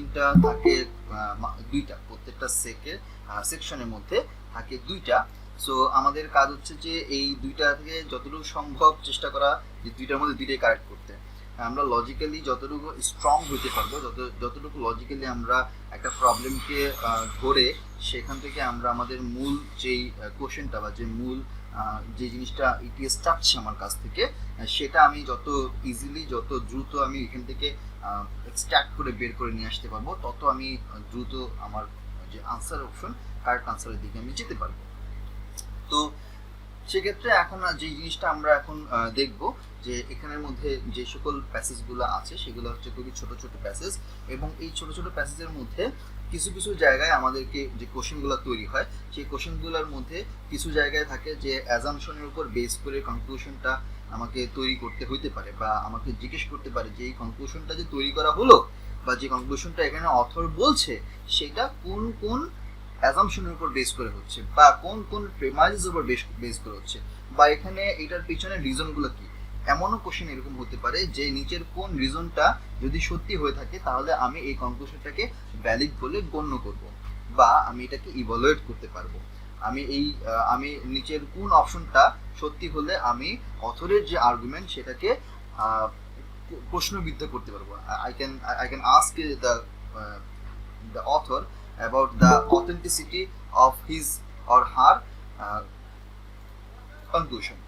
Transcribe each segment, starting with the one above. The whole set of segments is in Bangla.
রিজনিংটা থাকে দুইটা, প্রত্যেকটা সেকশনের মধ্যে থাকে দুইটা। সো আমাদের কাজ হচ্ছে যে এই দুইটা থেকে যতটুকু সম্ভব চেষ্টা করা যে দুইটার মধ্যে দুইটাই কারেক্ট করতে। আমরা লজিক্যালি যতটুকু স্ট্রং হতে পারবো, যতটুকু লজিক্যালি আমরা একটা প্রবলেমকে ধরে সেখান থেকে আমরা আমাদের মূল যেই কোশ্চেনটা বা যে মূল যে জিনিসটা ইটিএস চাচ্ছে আমার কাছ থেকে, সেটা আমি যত ইজিলি যত দ্রুত আমি এখান থেকে এক্সট্রাক্ট করে বের করে নিয়ে আসতে পারবো, তত আমি দ্রুত আমার যে আনসার অপশন কারেক্ট আনসারের দিকে আমি যেতে পারবো। তো সেক্ষেত্রে এখন যে জিনিসটা আমরা এখন দেখব যে এখানের মধ্যে যে সকল প্যাসেজগুলো আছে সেগুলো হচ্ছে খুবই ছোট ছোট প্যাসেজ, এবং এই ছোট ছোট প্যাসেজের মধ্যে কিছু কিছু জায়গায় আমাদেরকে যে কোশ্চেনগুলো তৈরি হয় সেই কোশ্চেনগুলোর মধ্যে কিছু জায়গায় থাকে যে অ্যাজাম্পশনের উপর বেস করে কনক্লুশনটা আমাকে তৈরি করতে হইতে পারে, বা আমাকে জিজ্ঞেস করতে পারে যে এই কনক্লুশনটা যে তৈরি করা হলো বা যে কনক্লুশনটা এখানে অথর বলছে সেটা কোন কোন অ্যাজাম্পশনের উপর বেস করে হচ্ছে, বা কোন কোন প্রেমাইসের উপর বেস করে হচ্ছে, বা এখানে এটার পিছনে রিজনগুলো কি। এমনও কোশ্চেন এরকম হতে পারে যে নিচের কোন রিজনটা যদি সত্যি হয়ে থাকে তাহলে আমি এই কনক্লুশনটাকে ভ্যালিড বলে গণ্য করব, বা আমি এটাকে ইভালুয়েট করতে পারবো। আমি নিচের কোন অপশনটা সত্যি হলে আমি অথরের যে আর্গুমেন্ট সেটাকে প্রশ্নবিদ্ধ করতে পারবো। I can ask the author about the authenticity of his or her conclusion.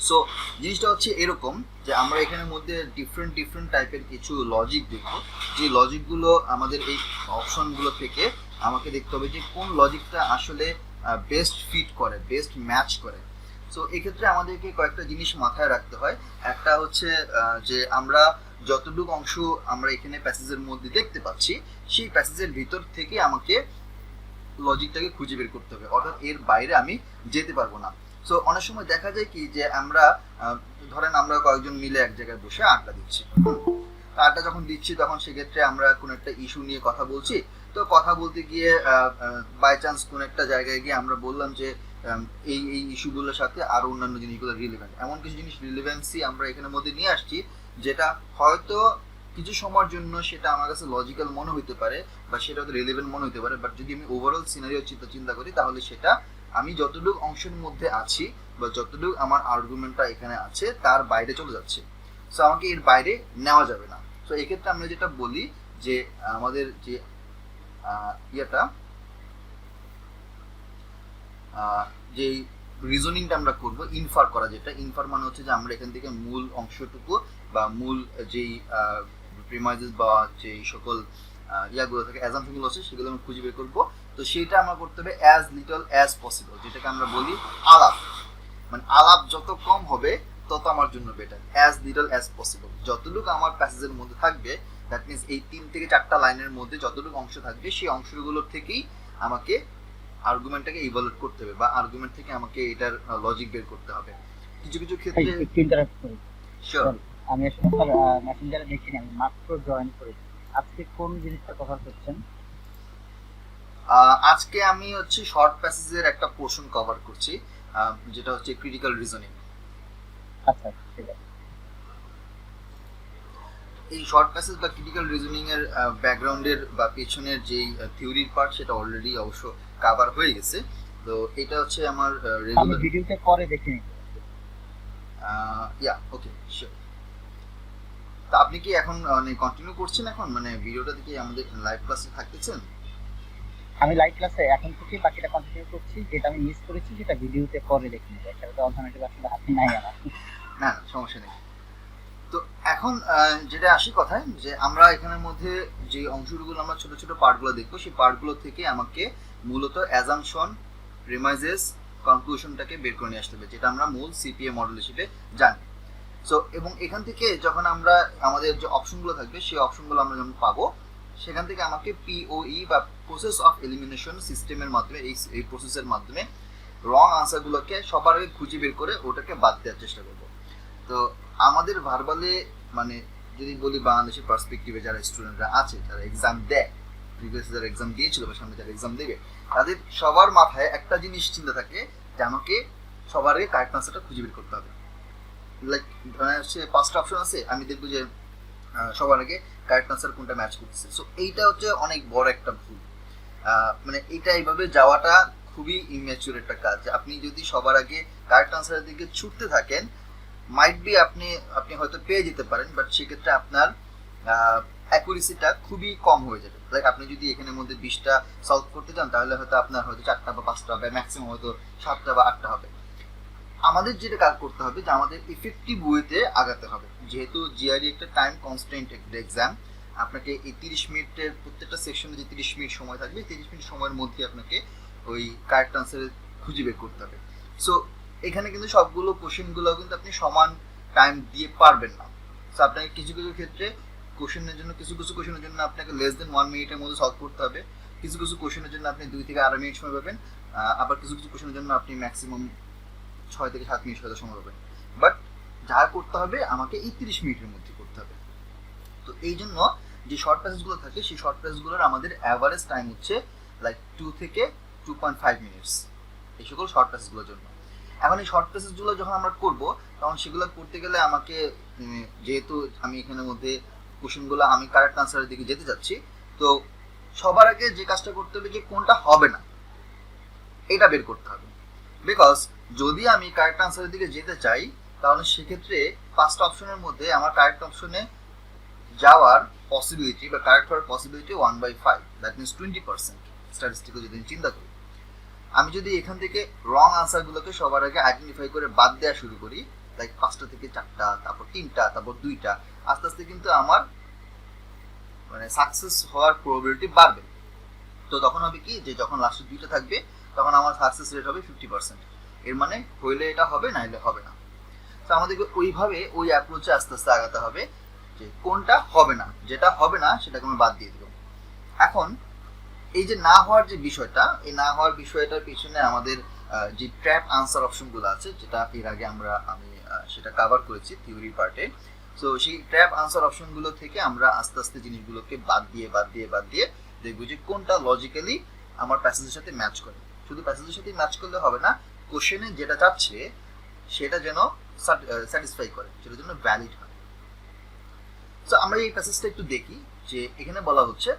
So জিনিসটা হচ্ছে এরকম যে আমরা এখানের মধ্যে ডিফারেন্ট টাইপের কিছু লজিক দেখবো, যে লজিকগুলো আমাদের এই অপশনগুলো থেকে আমাকে দেখতে হবে যে কোন লজিকটা আসলে বেস্ট ফিট করে, বেস্ট ম্যাচ করে। সো এক্ষেত্রে আমাদেরকে কয়েকটা জিনিস মাথায় রাখতে হয়। একটা হচ্ছে যে আমরা যতটুকু অংশ আমরা এখানে প্যাসেজের মধ্যে দেখতে পাচ্ছি সেই প্যাসেজের ভিতর থেকে আমাকে লজিকটাকে খুঁজে বের করতে হবে, অর্থাৎ এর বাইরে আমি যেতে পারবো না। সো অনেক সময় দেখা যায় কি যে আমরা ধরেন আমরা কয়েকজন মিলে এক জায়গায় বসে আড্ডা দিচ্ছি, আড্ডা যখন দিচ্ছি তখন সেক্ষেত্রে আমরা কোনো একটা ইস্যু নিয়ে কথা বলছি। তো কথা বলতে গিয়ে বাই চান্স কোনো একটা জায়গায় গিয়ে আমরা বললাম যে এই এই ইস্যুগুলোর সাথে আরো অন্যান্য জিনিসগুলো রিলেভেন্ট, এমন কিছু জিনিস রিলেভেন্সি আমরা এখানের মধ্যে নিয়ে আসছি যেটা হয়তো কিছু সময়ের জন্য সেটা আমার কাছে লজিক্যাল মনে হতে পারে বা সেটা হয়তো রিলেভেন্ট মনে হতে পারে, বাট যদি আমি ওভারঅল সিনারিও চিন্তা করি তাহলে সেটা আমি যতটুকু অংশের মধ্যে আছি বা যতটুকু আমার আর্গুমেন্টটা এখানে আছে তার বাইরে চলে যাচ্ছে। সো আমাকে এর বাইরে নেওয়া যাবে না। সো এক্ষেত্রে আমরা যেটা বলি যে আমাদের যে ইয়েটা যে রিজনিংটা আমরা করব, ইনফার করা, যেটা ইনফার মানে হচ্ছে যে আমরা এখান থেকে মূল অংশটুকু বা মূল যেই প্রিমাইসেস বা যেই সকল ইয়াগুলো থাকে অ্যাজাম্পশনগুলো আছে সেগুলো আমরা খুঁজে বের করবো। তো সেটা আমরা করতে হবে অ্যাজ লিটল অ্যাজ পসিবল, যেটাকে আমরা বলি আলাপ, মানে আলাপ যত কম হবে তত আমার জন্য better. As little as possible, যতটুকু আমার প্যাসেজের মধ্যে থাকবে, দ্যাট মিনস এই 3 থেকে 4টা লাইনের মধ্যে যতটুকু অংশ থাকবে সেই অংশগুলোর থেকেই আমাকে আর্গুমেন্টটাকে ইভালুয়েট করতে হবে, বা আর্গুমেন্ট থেকে আমাকে এটার লজিক বের করতে হবে। কিছু কিছু ক্ষেত্রে একটু ইন্টারাপ্ট করি। শিওর। আমি আসলে মেসেঞ্জারে দেখিনি, আমি মাত্র জয়েন করেছি। আজকে কোন জিনিসটা কভার করছেন? আজকে আমি হচ্ছে শর্ট প্যাসেজের একটা পোর্শন কভার করছি, যেটা হচ্ছে ক্রিটিক্যাল রিজনিং। আচ্ছা ঠিক আছে। এই শর্ট প্যাসেজ বা ক্রিটিক্যাল রিজনিং এর ব্যাকগ্রাউন্ডের বা পেছনের যেই থিওরির পার্ট সেটা অলরেডি অবশ্য কভার হয়ে গেছে। তো এটা হচ্ছে আমার আমি ভিডিওতে পরে দেখে নিব। ইয়া ওকে শিওর। তা আপনি কি এখন মানে কন্টিনিউ করছেন, এখন মানে ভিডিওটা দেখে আমাদের লাইভ ক্লাসে থাকতেছেন? আমি লাইভ ক্লাসে এখন থেকে বাকিটা কন্টিনিউ করছি, যেটা আমি মিস করেছি সেটা ভিডিওতে পরে দেখে নিব। সেটা তো অল্টারনেটিভ আসলে হাতে নাই আমার। না সমস্যা নেই। তো এখন যেটা আসি কথায়, যে আমরা এখানের মধ্যে যে অংশগুলো আমরা ছোট ছোট পার্টগুলো দেখবো সেই পার্টগুলো থেকে আমাকে মূলত অ্যাজাম্পশন, প্রিমাইসেস, কনক্লুশনটাকে বের করে নিয়ে আসতে হবে, যেটা আমরা মূল সিপিএ মডেল হিসেবে জানি। সো এবং এখান থেকে যখন আমরা আমাদের যে অপশনগুলো থাকবে সেই অপশনগুলো আমরা যখন পাবো সেখান থেকে আমাকে পিওই বা প্রসেস অফ এলিমিনেশন সিস্টেমের মাধ্যমে এই প্রসেসের মাধ্যমে রং আনসারগুলোকে সবার আগে খুঁজে বের করে ওটাকে বাদ দেওয়ার চেষ্টা করবো। তো আমাদের ভার্বালে মানে যদি বলি বাংলাদেশের পার্সপেক্টিভে যারা স্টুডেন্টরা আছে, যারা এক্সাম দেয়, প্রিভিয়াস যারা এক্সাম দিয়েছিল বা সামনে যারা এক্সাম দেবে, তাদের সবার মাথায় একটা জিনিস চিন্তা থাকে যে আমাকে সবার আগে কারেক্ট আনসারটা খুঁজে বের করতে হবে। লাইক হচ্ছে 5টা অপশন আছে, আমি দেখবো যে সবার আগে কারেক্ট আনসার কোনটা ম্যাচ করতেছে। সো এইটা হচ্ছে অনেক বড় একটা ভুল। মানে এটা এইভাবে যাওয়াটা খুবই ইম্যাচিউর একটা কাজ। আপনি যদি সবার আগে কারেক্ট আনসারের দিকে ছুটতে থাকেন, মাইট বি আপনি হয়তো পেয়ে যেতে পারেন, বাট সেক্ষেত্রে আপনার অ্যাকুরেসিটা খুবই কম হয়ে যাবে। লাইক আপনি যদি এখানের মধ্যে 20টা সলভ করতে চান, তাহলে হয়তো আপনার হয়তো 4টা বা 5টা হবে, ম্যাক্সিমাম হয়তো 7টা বা 8টা হবে। আমাদের যেটা কাজ করতে হবে যে আমাদের ইফেক্টিভ ওয়েতে আগাতে হবে। যেহেতু জিআরই একটা টাইম কনস্ট্যান্ট একটা এক্সাম, আপনাকে এই 30 মিনিটের প্রত্যেকটা সেকশনে যে 30 মিনিট সময় থাকবে, 30 মিনিট সময়ের মধ্যে আপনাকে ওই কারেক্ট আনসার খুঁজে বের করতে হবে। সো এখানে কিন্তু সবগুলো কোশ্চেনগুলো কিন্তু আপনি সমান টাইম দিয়ে পারবেন না। সো আপনাকে কিছু কিছু ক্ষেত্রে কোশ্চেনের জন্য কিছু কোশ্চেনের জন্য আপনাকে লেস দেন 1 মিনিটের মধ্যে সলভ করতে হবে, কিছু কোশ্চেনের জন্য আপনি 2 থেকে 2.5 মিনিট সময় পাবেন, আবার কিছু কোশ্চেনের জন্য আপনি ম্যাক্সিমাম 6 থেকে 7 মিনিট হয়তো সময় পাবেন। বাট যা করতে হবে আমাকে এই 30 মিনিটের মধ্যে করতে হবে। তো এই জন্য যে শর্ট প্যাসেজগুলো থাকে, সেই শর্ট প্যাসেজগুলোর আমাদের অ্যাভারেজ টাইম হচ্ছে লাইক 2 থেকে 2.5 মিনিটস এই সকল শর্ট প্যাসেজগুলোর জন্য। এখন এই শর্ট প্যাসেজগুলো যখন আমরা করব, তখন সেগুলো করতে গেলে আমাকে যেহেতু আমি এখানের মধ্যে কোশ্চেনগুলো আমি কারেক্ট আনসারের দিকে যেতে যাচ্ছি, তো সবার আগে যে কাজটা করতে হবে যে কোনটা হবে না এটা বের করতে হবে। বিকজ যদি আমি কারেক্ট আনসারের দিকে যেতে চাই, তাহলে সেক্ষেত্রে 5টা অপশনের মধ্যে আমার কারেক্ট অপশনে যাওয়ার পসিবিলিটি বা কারেক্ট হওয়ার পসিবিলিটি 1/5, দ্যাট মিনস 20% স্ট্যাটিস্টিক্যাল যদি চিন্তা করি। আমি যদি এখান থেকে রং আনসারগুলোকে সবার আগে আইডেন্টিফাই করে বাদ দেওয়া শুরু করি, লাইক 5টা থেকে 4টা, তারপর 3টা, তারপর 2টা, আস্তে আস্তে কিন্তু আমার মানে সাকসেস হওয়ার প্রবাবিলিটি বাড়বে। তো তখন হবে কি যে যখন লাস্টে 2টা থাকবে, তখন আমার সাকসেস রেট হবে 50%। এর মানে হইলে এটা হবে, না হলে হবে না। তো আমাদেরকে ওইভাবে ওই অ্যাপ্রোচে আস্তে আস্তে আগাতে হবে যে কোনটা হবে না, যেটা হবে না সেটাকে আমি বাদ দিয়ে দেবো। এখন এই যে না হওয়ার যে বিষয়টা, এই না হওয়ার বিষয়টার পিছনে আমাদের যে ট্র্যাপ আনসার অপশনগুলো আছে, যেটা এর আগে আমি সেটা কভার করেছি থিওরি পার্টে। সো সেই ট্র্যাপ আনসার অপশনগুলো থেকে আমরা আস্তে আস্তে জিনিসগুলোকে বাদ দিয়ে দেখবো যে কোনটা লজিক্যালি আমার প্যাসেজের সাথে ম্যাচ করে। শুধু প্যাসেজের সাথে ম্যাচ করলে হবে না, কোশ্চেনে যেটা চাচ্ছে সেটা যেন স্যাটিসফাই করে, সেটার জন্য ভ্যালিড হয়। সো আমরা এই প্যাসেজটা একটু দেখি যে এখানে বলা হচ্ছে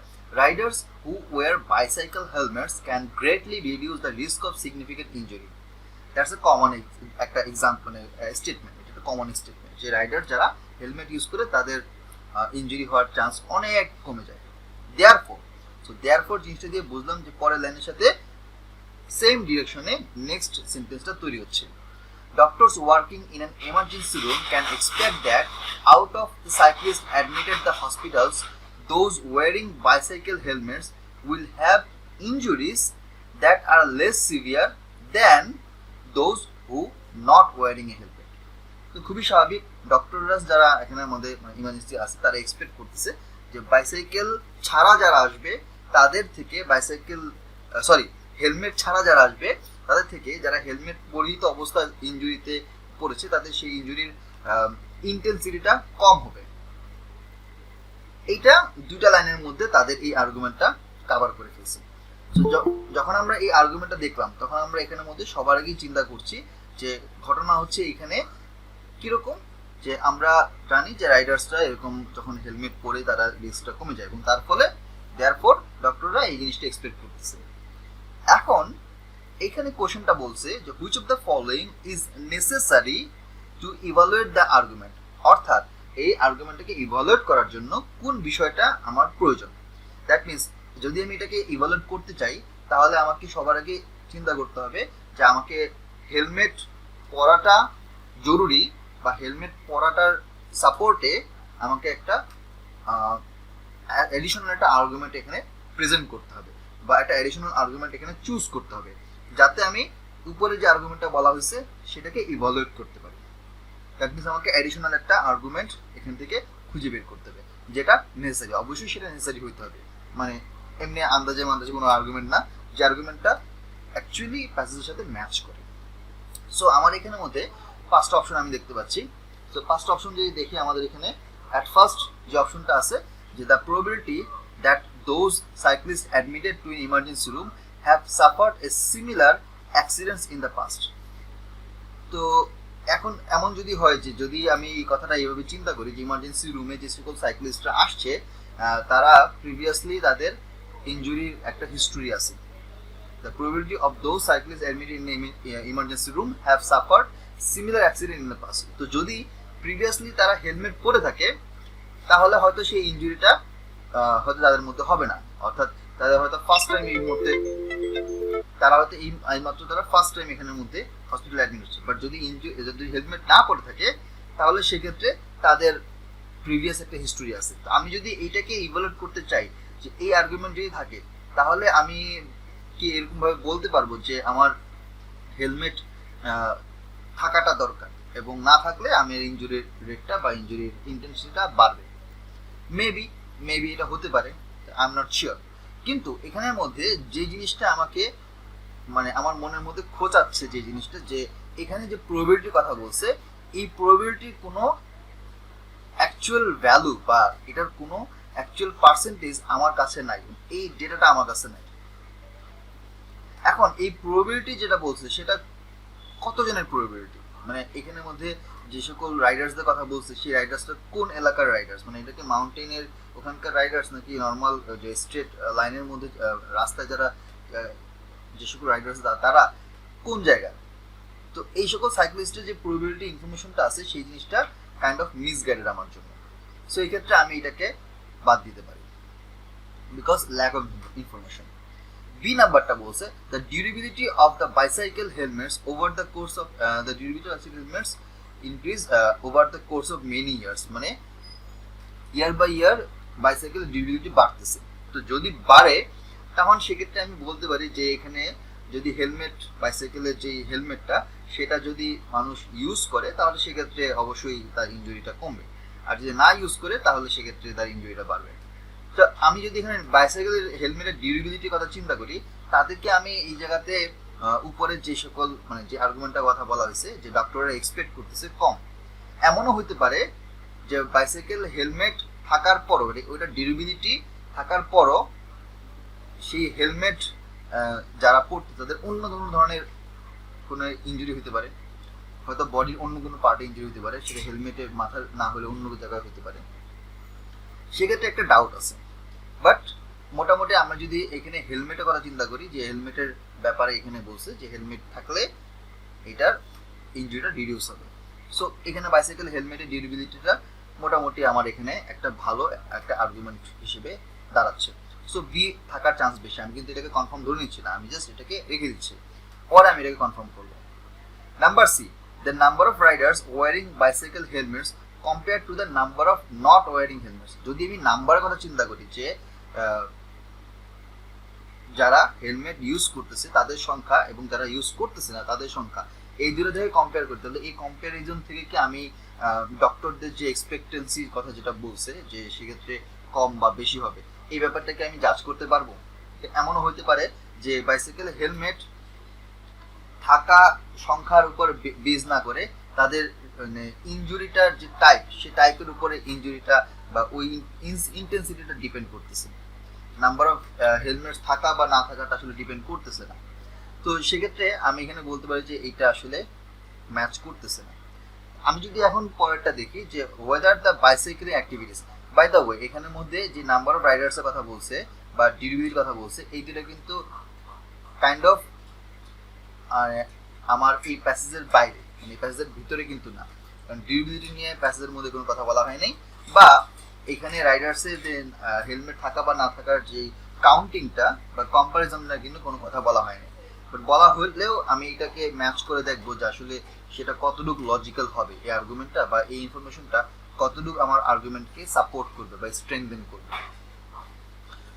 riders who wear bicycle helmets can greatly reduce the risk of significant injury. That's a common একটা এক্সাম্পল স্টেটমেন্ট, এটা একটা কমন স্টেটমেন্ট যে রাইডার যারা হেলমেট ইউজ করে তাদের ইনজুরি হওয়ার চান্স অনেক কমে যায়। দেয়ারফর জিনিসটা দিয়ে বুঝলাম যে পরের লাইনের সাথে সেম ডিরেকশনে নেক্সট সেন্টেন্সটা তৈরি হচ্ছে। Doctors working in an emergency room can expect that out of the cyclists admitted the hospitals, those wearing bicycle helmets will have injuries that are less severe than those who not wearing a helmet. তো খুবই স্বাভাবিক, ডক্টররা যারা এখানের মধ্যে ইমার্জেন্সি আছে তারা এক্সপেক্ট করতেছে যে বাইসাইকেল ছাড়া যারা আসবে তাদের থেকে হেলমেট ছাড়া যারা আসবে তাদের থেকে যারা হেলমেট পরিহিত অবস্থায় ইনজুরিতে পড়েছে তাদের সেই ইনজুরির ইন্টেন্সিটিটা কম হবে। এইটা 2টা লাইনের মধ্যে তাদের এই আর্গুমেন্টটা কভার করে ফেলছে। যখন আমরা এই আর্গুমেন্টটা দেখলাম, তখন আমরা এখানের মধ্যে সবার আগেই চিন্তা করছি যে ঘটনা হচ্ছে এখানে কিরকম, যে আমরা জানি যে রাইডার্সরা এরকম যখন হেলমেট পরে তারা রিস্কটা কমে যায় এবং তার ফলে দেয়ারফর ডক্টররা এই জিনিসটা এক্সপেক্ট করতেছে। এখন এখানে কোশ্চেনটা বলছে যে which of the following is necessary to evaluate the argument, অর্থাৎ এই আর্গুমেন্টটাকে ইভালুয়েট করার জন্য কোন বিষয়টা আমার প্রয়োজন। দ্যাট মিনস যদি আমি এটাকে ইভালুয়েট করতে চাই, তাহলে আমাকে সবার আগে চিন্তা করতে হবে যে আমাকে হেলমেট পরাটা জরুরি, বা হেলমেট পরাটার সাপোর্টে আমাকে একটা এডিশনাল একটা আর্গুমেন্ট এখানে প্রেজেন্ট করতে হবে, বা একটা এডিশনাল আর্গুমেন্ট এখানে চুজ করতে হবে, যাতে আমি উপরে যে আর্গুমেন্টটা বলা হয়েছে সেটাকে ইভালুয়েট করতে পারি। দ্যাট মিনস আমাকে এডিশনাল একটা আর্গুমেন্ট এখান থেকে খুঁজে বের করতে হবে যেটা নেসেসারি। অবশ্যই সেটা নেসেসারি হইতে হবে, মানে এমনি আন্দাজে কোনো আর্গুমেন্ট না, যে আর্গুমেন্টটা অ্যাকচুয়ালি প্যাসেজের সাথে ম্যাচ করে। সো আমার এখানের মধ্যে 5টা অপশন আমি দেখতে পাচ্ছি। সো 5টা অপশন যদি দেখি, আমাদের এখানে অ্যাট ফার্স্ট যে অপশনটা আছে যে the probability that those cyclist admitted to emergency room have suffered a similar accidents in the past. তো এখন এমন যদি হয় যে যদি আমি এই কথাটা এইভাবে চিন্তা করি যে ইমার্জেন্সি রুমে যে সকল সাইক্লিস্টরা আসছে তারা প্রিভিয়াসলি তাদের ইনজুরির একটা হিস্ট্রি আছে, the probability of those cyclists admitted in emergency room have suffered similar accident in the past. তো যদি প্রিভিয়াসলি তারা হেলমেট পরে থাকে তাহলে হয়তো সেই ইনজুরিটা হয়তো তাদের মধ্যে হবে না, অর্থাৎ তাদের হয়তো ফার্স্ট টাইম এই মুহূর্তে তারা হয়তো এইমাত্র তারা ফার্স্ট টাইম এখানের মধ্যে হসপিটালে অ্যাডমিট হচ্ছে। বাট যদি হেলমেট না পরে থাকে তাহলে সেক্ষেত্রে তাদের প্রিভিয়াস একটা হিস্ট্রি আছে। তো আমি যদি এইটাকে ইভালুয়েট করতে চাই যে এই আর্গুমেন্ট যদি থাকে তাহলে আমি কি এরকম ভাবে বলতে পারবো যে আমার হেলমেট থাকাটা দরকার এবং না থাকলে আমি ইনজুরির রেটটা বা ইনজুরির ইন্টেন্সিটিটা বাড়বে। মেবি এটা হতে পারে, আই এম নট শিওর। কিন্তু এখানের মধ্যে যে জিনিসটা আমাকে মানে আমার মনের মধ্যে খোঁচাচ্ছে যে জিনিসটা, যে এখানে যে প্রবাবিলিটির কথা বলছে এই প্রবাবিলিটির কোনো অ্যাকচুয়াল ভ্যালু বা এটার কোনো অ্যাকচুয়াল পার্সেন্টেজ আমার কাছে নাই, এই ডেটাটা আমার কাছে নাই। এখন এই প্রবাবিলিটি যেটা বলছে সেটা কতজনের প্রবাবিলিটি, মানে এখানের মধ্যে যে সকল রাইডার্সদের কথা বলছে সেই রাইডার্সটা কোন এলাকার রাইডার্স, মানে এটা কি মাউন্টেনের ওখানকার রাইডার্স নাকি নর্মাল যে স্ট্রেট লাইনের মধ্যে রাস্তায় যারা যে সকল রাইডার্স তারা কোন জায়গায়। তো এই সকল সাইক্লিস্টের যে প্রবাবিলিটি ইনফরমেশনটা আছে সেই জিনিসটা কাইন্ড অফ মিসগাইডেড আমার জন্য। সো এই ক্ষেত্রে আমি এটাকে বাদ দিতে পারি because lack of information. B নাম্বারটা বলছে the durability of the bicycle helmets over the course of the durability of helmets increase over the course of many years, মানে year by year bicycle durability বাড়তেছে। তো যদি বাড়ে তখন সেক্ষেত্রে আমি বলতে পারি যে এখানে যদি হেলমেট বাইসাইকেলের যে হেলমেটটা সেটা যদি মানুষ ইউজ করে তাহলে সেক্ষেত্রে অবশ্যই তার ইনজুরিটা কমবে, আর যদি না ইউজ করে তাহলে সেক্ষেত্রে তার ইনজুরিটা বাড়বে। তো আমি যদি এখানে বাইসাইকেলের হেলমেটের ডিউরেবিলিটির কথা চিন্তা করি তাদেরকে আমি এই জায়গাতে উপরে যে সকল মানে যে আর্গুমেন্টটার কথা বলা হয়েছে যে ডক্টররা এক্সপেক্ট করতেছে কম, এমনও হতে পারে যে বাইসাইকেল হেলমেট থাকার পরও ওইটা ডিউরেবিলিটি থাকার পরও সেই হেলমেট যারা পড়তে তাদের অন্য কোনো ধরনের কোনো ইনজুরি হতে পারে, হয়তো বডির অন্য কোনো পার্টে ইনজুরি হতে পারে, সেটা হেলমেটের মাথার না হলে অন্য কোনো জায়গায় হতে পারে, সেক্ষেত্রে একটা ডাউট আছে। বাট মোটামুটি আমরা যদি এখানে হেলমেটের কথা চিন্তা করি যে হেলমেটের ব্যাপারে এখানে বলছে যে হেলমেট থাকলে এটার ইনজুরিটা রিডিউস হবে। সো এখানে বাইসাইকেল হেলমেটের ডিউরেবিলিটিটা মোটামুটি আমার এখানে একটা ভালো একটা আর্গুমেন্ট হিসেবে দাঁড়াচ্ছে। সো বি থাকার চান্স বেশি। আমি কিন্তু এটাকে কনফার্ম ধরে নিচ্ছি না, আমি জাস্ট এটাকে রেখে দিচ্ছি, পরে আমি এটাকে কনফার্ম করবো। Number C, the number of riders wearing bicycle helmets compare to the number of not wearing helmets. যদি আমি নাম্বারের কথা চিন্তা করি যে যারা হেলমেট ইউজ করতেছে তাদের সংখ্যা এবং যারা ইউজ করতেছে না তাদের সংখ্যা, এই দুটো থেকে কম্পেয়ার করতে হলে এই কম্প্যারিজন থেকে কি আমি ডক্টরদের যে এক্সপেক্টেন্সির কথা যেটা বলছে যে সেক্ষেত্রে কম বা বেশি হবে এই ব্যাপারটাকে আমি জাজ করতে পারবো। এমনও হতে পারে যে বাইসাইকেল হেলমেট থাকা সংখ্যার উপর বেজ না করে তাদের মানে ইনজুরিটার যে টাইপ সেই টাইপের উপরে ইনজুরিটা বা ওই ইন্টেন্সিটিটা ডিপেন্ড করতেছে, নাম্বার অফ হেলমেটস থাকা বা না থাকাটা আসলে ডিপেন্ড করতেছে না। তো সেক্ষেত্রে আমি এখানে বলতে পারি যে এইটা আসলে ম্যাচ করতেছে না। আমি যদি এখন পরেরটা দেখি যে whether the bicycle activities, by the way এখানের মধ্যে যে নাম্বার অফ রাইডার্সের কথা বলছে বা ডিউরেবিলিটির কথা বলছে এই দুটো কিন্তু কাইন্ড অফ আমার এই প্যাসেজের বাইরে, মানে এই প্যাসেজের ভিতরে কিন্তু না, কারণ ডিউরেবিলিটি নিয়ে প্যাসেজের মধ্যে কোনো কথা বলা হয়নি বা এখানে রাইডার্সের যে হেলমেট থাকা বা না থাকার যে কাউন্টিংটা বা কম্পারিজনটা কিন্তু কোনো কথা বলা হয়নি। বাট বলা হলেও আমি এটাকে ম্যাচ করে দেখবো যে আসলে সেটা কতটুকু লজিক্যাল হবে, এই আর্গুমেন্টটা বা এই ইনফরমেশনটা কতটুকু আমার আর্গুমেন্টকে সাপোর্ট করবে বা স্ট্রেংথেন করবে।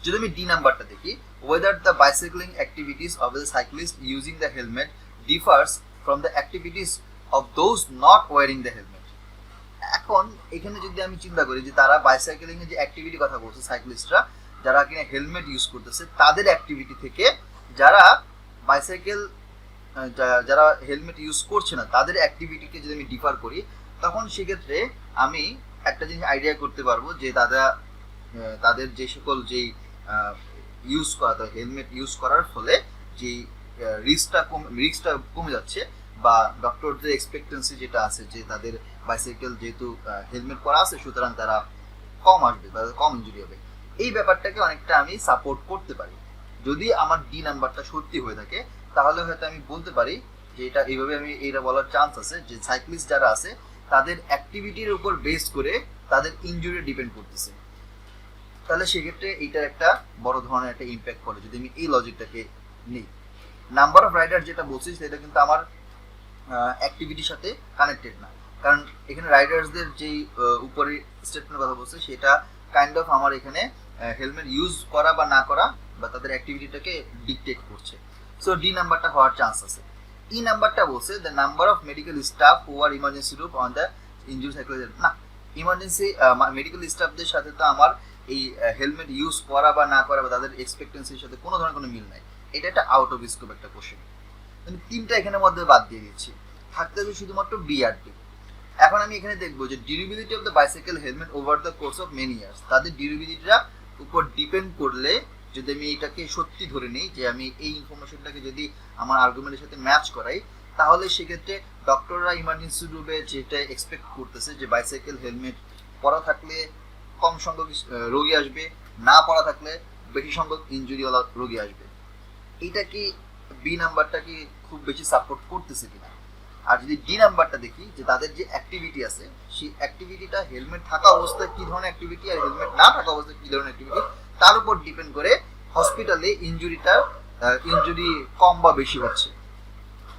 যদি আমি ডি নাম্বারটা দেখি, whether the bicycling activities of the cyclist using the helmet differs from the activities of those not wearing the helmet. এখন এখানে যদি আমি চিন্তা করি যে তারা বাইসাইকেলিং এর যে অ্যাক্টিভিটি কথা বলছে সাইক্লিস্টরা যারা কিনা হেলমেট ইউজ করতেছে তাদের অ্যাক্টিভিটি থেকে যারা বাইসাইকেল যারা হেলমেট ইউজ করছে না তাদের অ্যাক্টিভিটিকে যদি আমি ডিফার করি তখন সেক্ষেত্রে আমি একটা জিনিস আইডিয়া করতে পারবো যে তাদের যে সকল যেই ইউজ করা হেলমেট ইউজ করার ফলে যে রিস্কটা কমে যাচ্ছে বা ডক্টরদের এক্সপেক্টেন্সি যেটা আছে যে তাদের বাইসাইকেল যেহেতু হেলমেট পরা আছে সুতরাং তারা কম আসবে বা কম ইনজুরি হবে, এই ব্যাপারটাকে অনেকটা আমি সাপোর্ট করতে পারি। যদি আমার ডি নাম্বারটা সত্যি হয়ে থাকে তাহলে হয়তো আমি বলতে পারি যে এটা এইভাবে আমি এইটা বলার চান্স আছে যে সাইক্লিস্ট যারা আছে তাদের অ্যাক্টিভিটির উপর বেস করে তাদের ইনজুরি ডিপেন্ড করতেছে। তাহলে সেক্ষেত্রে এইটার একটা বড় ধরনের একটা ইম্প্যাক্ট করে যদি আমি এই লজিকটাকে নিই। নাম্বার অফ রাইডার যেটা বলছি সেটা কিন্তু আমার অ্যাক্টিভিটির সাথে কানেক্টেড না, কারণ এখানে রাইডার্সদের যেই উপরে স্টেটমেন্টের কথা বলছে সেটা কাইন্ড অফ আমার এখানে হেলমেট ইউজ করা বা না করা বা তাদের অ্যাক্টিভিটিটাকে ডিকটেট করছে। সো ডি নাম্বারটা হওয়ার চান্স আছে। ই নাম্বারটা বলছে the number of medical staff who are emergency room on the injury cycle. না, ইমার্জেন্সি মেডিকেল স্টাফদের সাথে তো আমার এই হেলমেট ইউজ করা বা না করা বা তাদের এক্সপেক্টেন্সির সাথে কোনো ধরনের কোনো মিল নাই। এটা একটা আউট অফ স্কোপ একটা কোশ্চেন। আমি তিনটা এখানের মধ্যে বাদ দিয়ে দিচ্ছি, থাকতে হবে শুধুমাত্র বি আর ডি। এখন আমি এখানে দেখবো যে durability of the bicycle helmet over the course of many years, তাদের ডিউরেবিলিটিটা উপর ডিপেন্ড করলে যদি আমি এটাকে সত্যি ধরে নিই যে আমি এই ইনফরমেশনটাকে যদি আমার আর্গুমেন্টের সাথে ম্যাচ করাই তাহলে সেক্ষেত্রে ডক্টররা ইমার্জেন্সি রুমে যেটা এক্সপেক্ট করতেছে যে বাইসাইকেল হেলমেট পরা থাকলে কম সংখ্যক রোগী আসবে, না পরা থাকলে বেশি সংখ্যক ইনজুরিওয়ালা রোগী আসবে। এইটা কি বি নাম্বারটা কি খুব বেশি সাপোর্ট করতেছে কিনা? আর যদি ডি নাম্বারটা দেখি যে তাদের যে অ্যাক্টিভিটি আছে সেই অ্যাক্টিভিটিটা হেলমেট থাকা অবস্থায় কি ধরনের অ্যাক্টিভিটি আর হেলমেট না থাকা অবস্থায় কি ধরনের অ্যাক্টিভিটি তার উপর ডিপেন্ড করে হসপিটালে ইনজুরি কম বা বেশি হচ্ছে।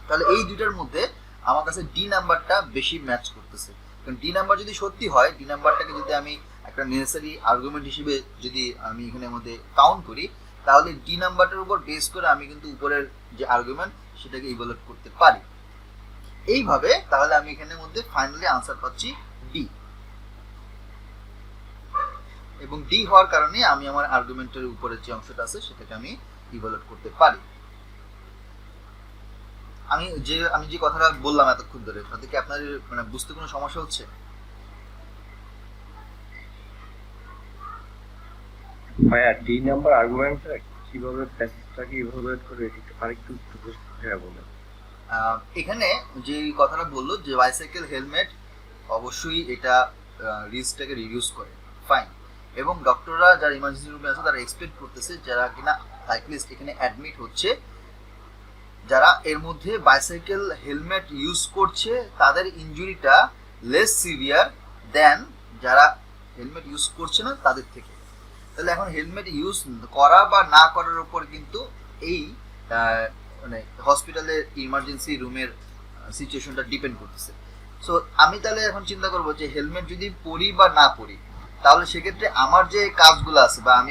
তাহলে এই দুইটার মধ্যে আমার কাছে ডি নাম্বারটা বেশি ম্যাচ করতেছে। কারণ ডি নাম্বার যদি সত্যি হয়, ডি নাম্বারটাকে যদি আমি একটা নেসেসারি আর্গুমেন্ট হিসেবে যদি আমি এখানের মধ্যে কাউন্ট করি তাহলে ডি নাম্বারটার উপর বেস করে আমি কিন্তু উপরের যে আর্গুমেন্ট সেটাকে ইভালুয়েট করতে পারি। এইভাবে তাহলে আমি এখানের মধ্যে ফাইনালি আনসার পাচ্ছি ডি, এবং ডি হওয়ার কারণে আমি আমার আর্গুমেন্টের উপরের যে অংশটা আছে সেটাকে আমি ইভালুয়েট করতে পারি। আমি যে কথাটা বললাম এতক্ষণ ধরে তাতে কি আপনার মানে বুঝতে কোনো সমস্যা হচ্ছে? ভাইয়া ডি নাম্বার আর্গুমেন্টটা কিভাবে প্যাসেজটাকে ইভালুয়েট করে একটু আরেকটু বুঝিয়ে বলেন। এখানে যে কথাটা বললো যে বাইসাইকেল হেলমেট অবশ্যই এটা রিস্কটাকে রিডিউস করে, ফাইন, এবং ডক্টররা যারা ইমার্জেন্সি রুমে আছে তারা এক্সপেক্ট করতেছে যারা কিনা সাইক্লিস্ট এখানে অ্যাডমিট হচ্ছে যারা এর মধ্যে বাইসাইকেল হেলমেট ইউজ করছে তাদের ইনজুরিটা লেস সিভিয়ার দেন যারা হেলমেট ইউজ করছে না তাদের থেকে। তাহলে এখন হেলমেট ইউজ করা বা না করার উপর কিন্তু এই মানে হসপিটালের ইমার্জেন্সি রুমের সিচুয়েশনটা ডিপেন্ড করতেছে। সো আমি তাহলে এখন চিন্তা করবো যে হেলমেট যদি পরি বা না পরি তাহলে সেক্ষেত্রে আমার যে কাজগুলো আছে বা আমি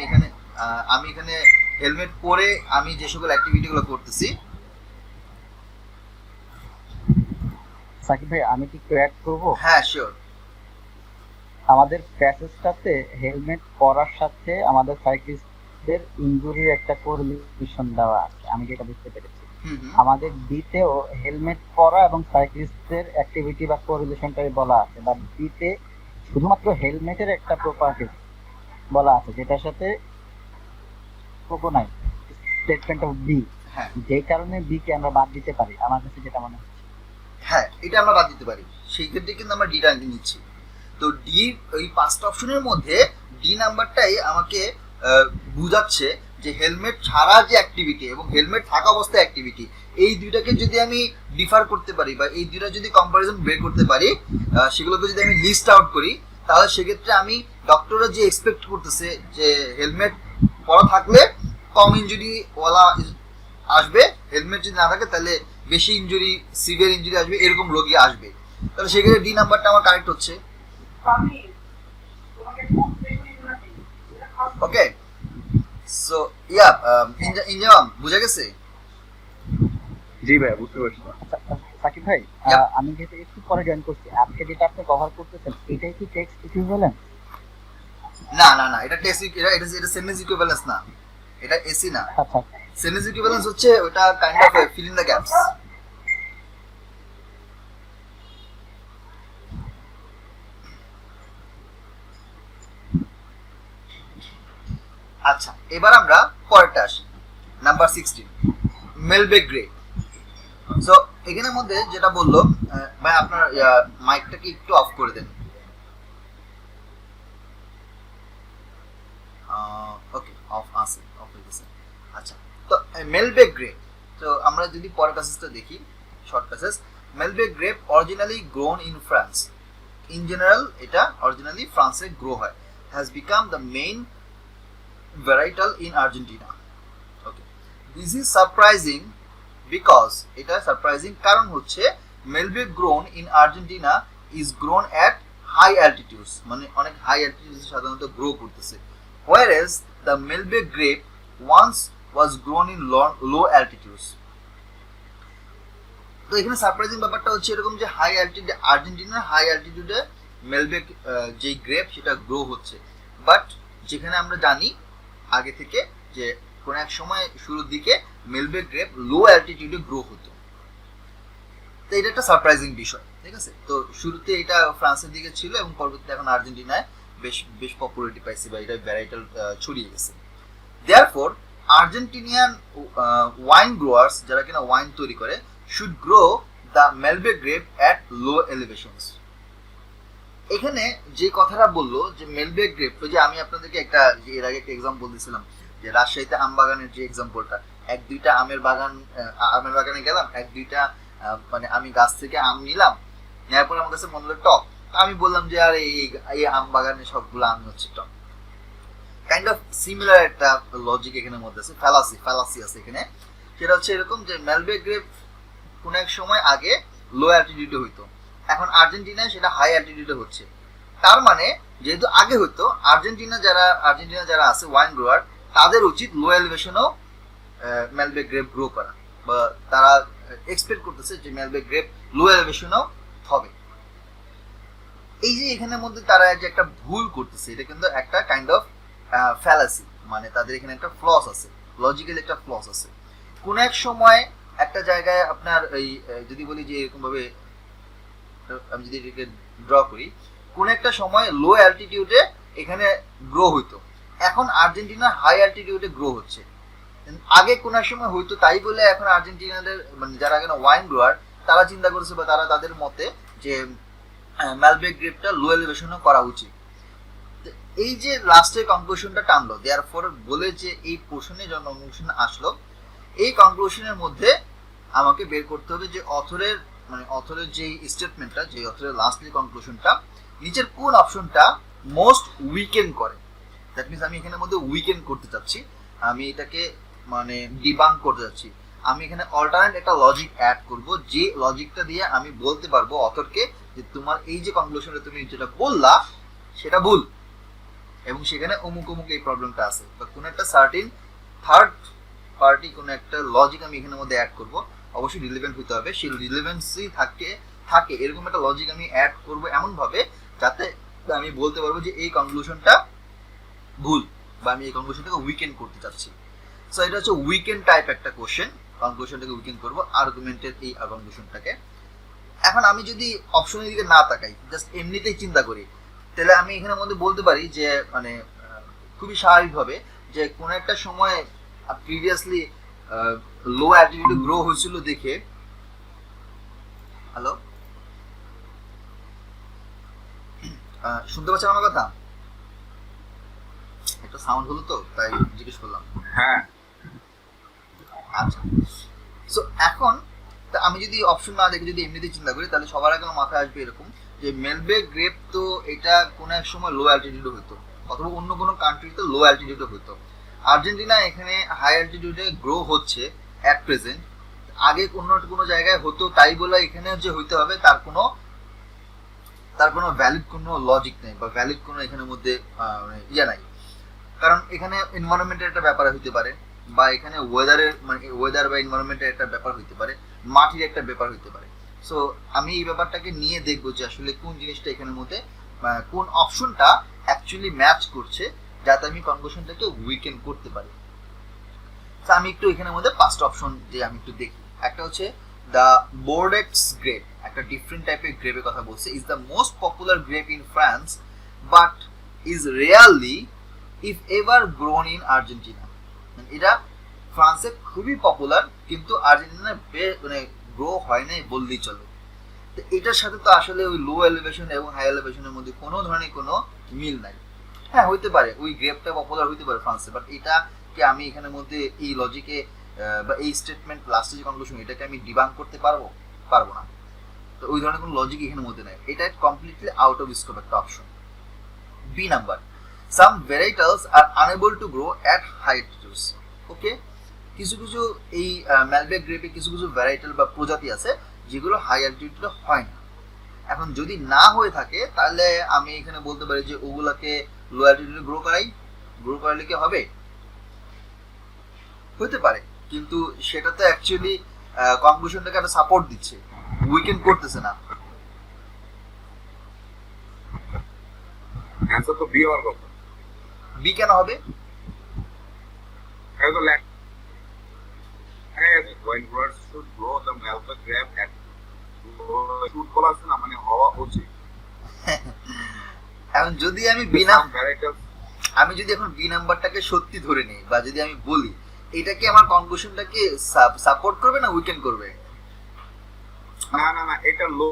এখানে হেলমেট পরে আমি যে সকল অ্যাক্টিভিটিগুলো করতেছি। সাকিব ভাই আমি কি একটু অ্যাড করবো? হ্যাঁ শিওর। আমাদের প্যাসেজটাতে হেলমেট পরার সাথে আমাদের সাইক্লিস্টদের ইনজুরির একটা কোরিলেশন দেওয়া আছে, আমি যেটা বুঝতে পেরেছি। আমাদের বিতেও হেলমেট পরা এবং সাইক্লিস্টদের অ্যাক্টিভিটি বা কোরিলেশনটাই বলা আছে, বা বিতে শুধুমাত্র হেলমেটের একটা প্রপার্টি বলা আছে যেটার সাথে নাই স্টেটমেন্ট অফ বি, যে কারণে বি কে আমরা বাদ দিতে পারি আমার কাছে যেটা মনে হচ্ছে। হ্যাঁ, এটা আমরা বাদ দিতে পারি, সেই ক্ষেত্রে কিন্তু আমরা ডিটা নিচ্ছি। তো ডি ওই পাঁচটা অপশনের মধ্যে ডি নাম্বারটাই আমাকে বুঝাচ্ছে যে হেলমেট ছাড়া যে অ্যাক্টিভিটি এবং হেলমেট থাকা অবস্থায় অ্যাক্টিভিটি এই দুইটাকে যদি আমি ডিফার করতে পারি বা এই দুইটা যদি কম্পারিজন বের করতে পারি, সেগুলোকে যদি আমি লিস্ট আউট করি তাহলে সেক্ষেত্রে আমি ডক্টররা যে এক্সপেক্ট করতেছে যে হেলমেট পরা থাকলে কম ইনজুরি ওয়ালা আসবে, হেলমেট যদি না থাকে তাহলে বেশি ইনজুরি সিভিয়ার ইনজুরি আসবে, এরকম রোগী আসবে। তাহলে সেক্ষেত্রে ডি নাম্বারটা আমার কারেক্ট হচ্ছে। ওকে, সো ইয়া ইনজাম বুঝা গেছে? জি ভাই বুঝতে পারছি। সাকিব ভাই আমি যেটা একটু পরে জয়েন করছি, আজকে যেটা আপনি কভার করতেছেন এটাই কি টেক্সট ইকুইভ্যালেন্স? না না না, এটা টেক্সট এটা সেন্টেন্স ইকুইভ্যালেন্স না, এটা এসি না। আচ্ছা, সেন্টেন্স ইকুইভ্যালেন্স হচ্ছে ওটা kind of fill in the gaps. আচ্ছা, এবার আমরা পরেরটা আসি, নাম্বার 16 মেলবে গ্রে। সো এখানের মধ্যে যেটা বললো, ভাই আপনার মাইকটাকে একটু অফ করে দেন। ওকে, অফ আছে, অফ হয়ে গেছে। আচ্ছা, তো মেলবেক গ্রেপ, তো আমরা যদি পরের প্যাসেজটা দেখি, short passage. Malbec grape originally grown in France, in general এটা অরিজিনালি ফ্রান্সে গ্রো হয়, has become the main varietal in Argentina. Okay, this is surprising because, এটা সারপ্রাইজিং কারণ হচ্ছে Malbec grown in Argentina is grown at high altitudes, মানে অনেক হাই অ্যালটিটিউডে সাধারণত গ্রো করতেছে, whereas the Malbec grape once was grown in low altitudes. তো এখানে সারপ্রাইজিং ব্যাপারটা হচ্ছে এরকম যে হাই অ্যালটিটিউডে, আর্জেন্টিনার হাই অ্যালটিটিউডে মেলবেক যে গ্রেপ সেটা গ্রো হচ্ছে, বাট যেখানে আমরা জানি আগে থেকে যে কোন এক সময় শুরুর দিকে মেলবেক গ্রেপ লো অ্যালটিটিউডে গ্রো হতো। তো এটা একটা সারপ্রাইজিং বিষয়, ঠিক আছে। তো শুরুতে এটা ফ্রান্সের দিকে ছিল এবং পরবর্তীতে এখন আর্জেন্টিনায় বেশ পপুলারিটি পাইছে বা এটা ভ্যারাইটাল ছড়িয়ে গেছে। দেয়ারফর আর্জেন্টিনিয়ান ওয়াইন গ্রোয়ার্স, যারা কিনা ওয়াইন তৈরি করে, should grow the Malbec grape at low elevations. এখানে যে কথাটা বললো যে মেলবেক গ্রেপ, তো যে আমি আপনাদেরকে একটা এর আগে একটা এক্সাম্পল দিয়েছিলাম যে রাজশাহীতে আম বাগানের যে এক্সাম্পলটা, এক দুইটা আমের বাগানে গেলাম, এক দুইটা মানে আমি গাছ থেকে আম নিলাম, নেওয়ার পরে আমার কাছে মনে হলো টক, আমি বললাম যে আর এই আম বাগানে সবগুলো আম হচ্ছে টক। কাইন্ড অফ সিমিলার একটা লজিক এখানে মধ্যে আছে, ফ্যালাসি আছে এখানে। সেটা হচ্ছে এরকম যে মেলবেক গ্রেপ কোন এক সময় আগে লো অ্যালটিটিউডে হইতো, এখন আর্জেন্টিনায় সেটা হাই অ্যালটিটিউডে হচ্ছে। তার মানে যেহেতু আগে হইতো, আর্জেন্টিনা যারা আছে ওয়াইন গ্রোয়ার, তাদের উচিত লো এলিভেশনেও মেলবেক গ্রেপ গ্রো করা, বা তারা এক্সপেক্ট করতেছে যে মেলবেক গ্রেপ লো এলিভেশনেও হবে। এই যে এখানের মধ্যে তারা যে একটা ভুল করতেছে, এটা কিন্তু একটা কাইন্ড অফ ফ্যালাসি, মানে তাদের এখানে একটা ফ্লস আছে, লজিক্যাল একটা ফ্লস আছে। কোন এক সময় একটা জায়গায় আপনার এই যদি বলি যে এরকম ভাবে আমি যদি এটাকে ড্র করি, কোন একটা সময় লো অ্যালটিটিউডে এখানে গ্রো হইতো, এখন আর্জেন্টিনা হাই অ্যালটিটিউডে গ্রো হচ্ছে। আগে কোন এক সময় হইতো তাই বলে এখন আর্জেন্টিনাদের মানে যারা এখানে ওয়াইন গ্রোয়ার, তারা চিন্তা করেছে বা তারা তাদের মতে যে মেলবেক গ্রেপটা লো এলিভেশনও করা উচিত। এই যে লাস্টের কনক্লুশনটা টানলো, দেয়ারফর বলে যে এই পোর্শনে যখন কনক্লুশন আসলো, এই কনক্লুশনের মধ্যে আমাকে বের করতে হবে যে অথরের যে স্টেটমেন্টটা, যে অথরের লাস্টলি কনক্লুশনটা, নিচের কোন অপশনটা মোস্ট উইকেন করে। দ্যাট মিনস আমি এখানের মধ্যে উইকেন করতে চাচ্ছি, আমি এটাকে মানে ডিবাঙ্ক করতে চাচ্ছি। আমি এখানে অল্টারনেট একটা লজিক অ্যাড করব, যে লজিকটা দিয়ে আমি বলতে পারবো অথরকে যে তোমার এই যে কনক্লুশনটা তুমি যেটা বললা সেটা ভুল, এবং সেখানে অমুক এই প্রবলেমটা আছে, বা কোনো একটা সার্টিন থার্ড পার্টি কোনো একটা লজিক আমি এখানের মধ্যে অ্যাড করব। অবশ্যই রিলেভেন্ট হতে হবে, সেই রিলেভেন্সি থাকে এরকম একটা লজিক আমি অ্যাড করব এমন ভাবে যাতে আমি বলতে পারবো যে এই কনক্লুশনটা ভুল, বা আমি এই কনক্লুশনটাকে উইকেন্ড করতে চাচ্ছি। সো এটা হচ্ছে উইকেন্ড টাইপ একটা কোশ্চেন, কনক্লুশনটাকে উইকেন্ড করবো আর্গুমেন্টের এই কনক্লুশনটাকে। এখন আমি যদি অপশনের দিকে না তাকাই, জাস্ট এমনিতেই চিন্তা করি, তাহলে আমি এখানের মধ্যে বলতে পারি যে মানে খুবই স্বাভাবিকভাবে যে কোনো একটা সময় প্রিভিয়াসলি লো অ্যালটিটিউডে গ্রো হয়েছিল দেখে। হ্যালো, শুনতে পাচ্ছেন আমার কথা? একটা সাউন্ড হলো তো তাই জিজ্ঞেস করলাম। হ্যাঁ, আচ্ছা, সো এখন আমি যদি অপশন না দেখে যদি এমনিতেই চিন্তা করি, তাহলে সবার আগে আমার মাথায় আসবে এরকম যে মেলবেক গ্রেপ তো এটা কোনো এক সময় লো অ্যালটিটিউডে হতো, অথবা অন্য কোনো কান্ট্রিতে লো অ্যালটিটিউডে হতো। আর্জেন্টিনা এখানে হাই অ্যালটিটিউডে গ্রো হচ্ছে অ্যাট প্রেজেন্ট, আগে কোনো জায়গায় হতো তাই বলে এখানে যে হইতে হবে তার কোনো ভ্যালিড কোনো লজিক নেই, বা ভ্যালিড কোনো এখানের মধ্যে ইয়ে নাই। কারণ এখানে এনভায়রনমেন্টের একটা ব্যাপার হইতে পারে, বা এখানে ওয়েদার বা এনভায়রনমেন্টের একটা ব্যাপার হইতে পারে, মাটির একটা ব্যাপার হইতে পারে। সো আমি এই ব্যাপারটাকে নিয়ে দেখবো যে আসলে কোন জিনিসটা এখানের মধ্যে কোন অপশনটা অ্যাকচুয়ালি ম্যাচ করছে, যাতে আমি কনক্লুশনটাকে উইকেন্ড করতে পারি। তো আমি একটু এখানের মধ্যে পাঁচটা অপশন যে আমি একটু দেখি। একটা হচ্ছে দ্য বোর্ডেক্স গ্রেপ, একটা ডিফারেন্ট টাইপের গ্রেপের কথা বলছে, is the most popular grape in France but is rarely if ever grown in Argentina. এটা ফ্রান্সে খুবই পপুলার, কিন্তু আর্জেন্টিনায় মানে গ্রো হয় নাই বললেই চলে। তো এটার সাথে তো আসলে ওই লো এলিভেশন এবং হাই এলিভেশনের মধ্যে কোনো ধরনের কোনো মিল নাই। হ্যাঁ হইতে পারে ওই গ্রেপটা পপুলার হইতে পারে ফ্রান্সে, বাট এটা কি আমি এখানের মধ্যে এই লজিকে বা এই স্টেটমেন্ট লাস্টে যে কনক্লুশন এটাকে আমি ডিবাঙ্ক করতে পারবো না। তো ওই ধরনের কোনো লজিক এখানের মধ্যে নাই, এটা কমপ্লিটলি আউট অফ স্কোপ একটা option. B number, some varietals are unable to grow at high altitudes. Okay, কিছু কিছু এই ম্যালবেক গ্রেপে কিছু কিছু ভ্যারাইটাল বা প্রজাতি আছে যেগুলো হাই অ্যালটিটিউডে হয় না। এখন যদি না হয়ে থাকে তাহলে আমি এখানে বলতে পারি যে ওগুলাকে লো অ্যালটিটিউডে গ্রো করালে কি হবে? হতে পারে, কিন্তু সেটা তো অ্যাকচুয়ালি কনক্লুশনটাকে একটা সাপোর্ট দিচ্ছে, উইকেন্ড করতেছে না। অ্যান্সার তো বি হওয়ার কথা। বি কেন হবে? এটা তো লেখা আছে when growers should grow the Malbec grape at should বলা আছে না, মানে হওয়া উচিত। এখন যদি আমি আমি যদি এখন বি নাম্বারটাকে সত্যি ধরে নিই বা যদি আমি বলি, এটা কি আমার কনক্লুশনটাকে সাপোর্ট করবে না উইকেন্ড করবে? না না না, এটা লো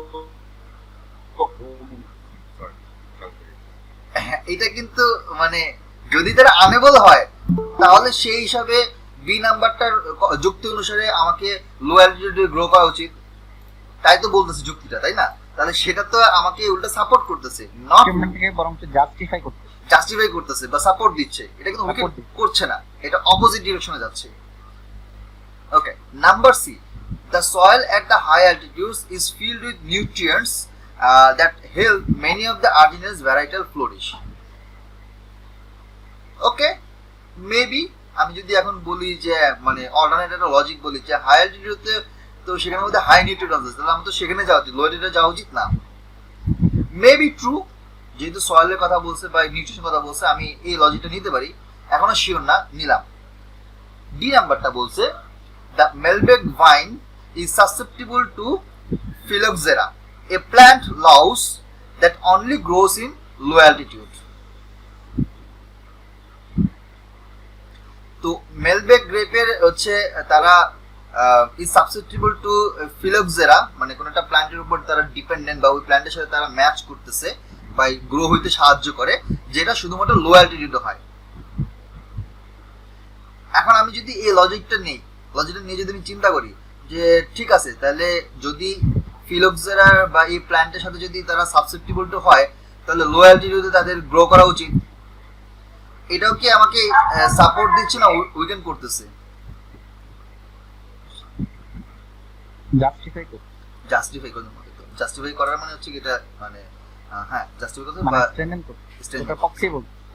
এটা কিন্তু মানে যদি তারা আনেবল হয় তাহলে সেই হিসাবে বি নাম্বারটার যুক্তি অনুসারে আমাকে লো অ্যালটিটিউডে গ্রো করা উচিত, তাই তো বলতেছে যুক্তিটা, তাই না? তাহলে সেটা তো আমাকে উল্টা সাপোর্ট করতেছে, নট বরং জাস্টিফাই করতেছে বা সাপোর্ট দিচ্ছে। এটা কিন্তু উইকেন্ড করছে না, এটা অপোজিট ডিরেকশনে যাচ্ছে। Okay, number C, the soil at the high altitudes is filled with nutrients that help many of the ardennes varietal flourish. Okay, maybe আমি যদি এখন বলি যে মানে অল্টারনেট একটা লজিক বলি যে হাই অ্যালটিটিউডে তো সেখানে মধ্যে হাই নিউট্রিয়েন্টস আছে, তাহলে আমার তো সেখানে যাওয়া উচিত, লো অ্যালটিটিউডে যাওয়া উচিত না। মেবি ট্রু, যেহেতু সয়েলের কথা বলছে বা নিউট্রিশন কথা বলছে আমি এই লজিকটা নিতে পারি, এখনো শিওর না, নিলাম। ডি নাম্বারটা বলছে the Malbec vine is susceptible to phylloxera, a plant louse that only grows in low altitude. তো মেলবেক গ্রেপের হচ্ছে তারা ইজ সাবসেপ্টিবল টু ফিলোক্সেরা, মানে কোন একটা প্ল্যান্টের উপর তারা ডিপেন্ডেন্ট বা ওই প্ল্যান্টের সাথে তারা ম্যাচ করতেছে বা গ্রো হইতে সাহায্য করে, যেটা শুধুমাত্র লো অ্যালটিটিউডে হয়। এখন আমি যদি এই লজিকটা নিয়ে যদি আমি চিন্তা করি যে ঠিক আছে, তাহলে যদি ফিলোক্সেরা বা এই প্ল্যান্টের সাথে যদি তারা সাবসেপ্টিবল টু হয় তাহলে লো অ্যালটিটিউডে তাদের গ্রো করা উচিত, এটাও কি আমাকে সাপোর্ট দিচ্ছে না উইকেন্ড করতেছে? জাস্টিফাই করার মানে হচ্ছে এটা মানে হ্যাঁ জাস্টিফাই করতে বা এটা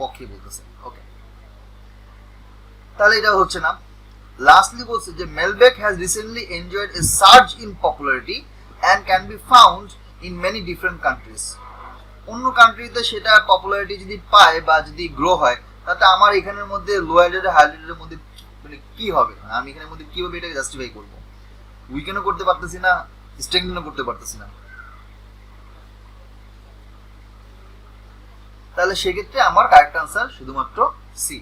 পক্ষে বলতেছে। ওকে, তাহলে এটা হচ্ছে না। লাস্টলি বলছে যে Malbec has recently enjoyed a surge in popularity and can be found in many different countries. অন্য কান্ট্রিতে সেটা পপুলারিটি যদি পায় বা যদি গ্রো হয় তাতে আমার এখানের মধ্যে লো অ্যালটিটিউড হাই অ্যালটিটিউডের মধ্যে মানে কি হবে? আমি এখানের মধ্যে কিভাবে এটাকে জাস্টিফাই করব? উইকেন্ডও করতে পারতেছি না, স্ট্রেংথেনও করতে পারতেছি না। তাহলে সেক্ষেত্রে আমার কারেক্ট আনসার শুধুমাত্র সি।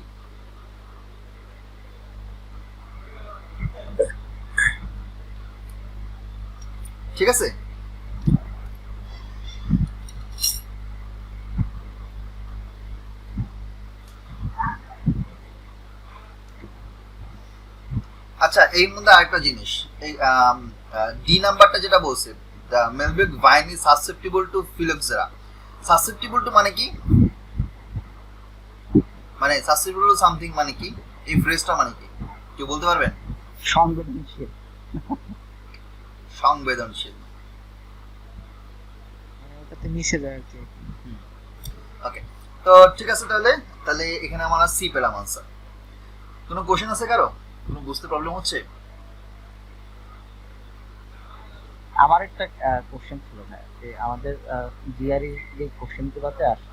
ঠিক আছে, আচ্ছা এই মধ্যে আরেকটা জিনিস, এই ডি নাম্বারটা যেটা বলছে the Malbec vine is susceptible to phylloxera, susceptible to মানে কি? মানে সাসেপ্টিবল টু সামথিং মানে কি? এই ফ্রেজটা মানে কি কেউ বলতে পারবেন? সংবেদনশীল। সংবেদনশীল, ওটাতে মিশে যায় আর কি। ওকে, তো ঠিক আছে, তাহলে এখানে আমরা সি পেলাম আনসার। কোনো কোশ্চেন আছে কারো? কোনো বুঝতে প্রবলেম হচ্ছে? আমার একটা কোশ্চেন ছিল না যে আমাদের জিআরই যে কোশ্চেনগুলোতে আসে,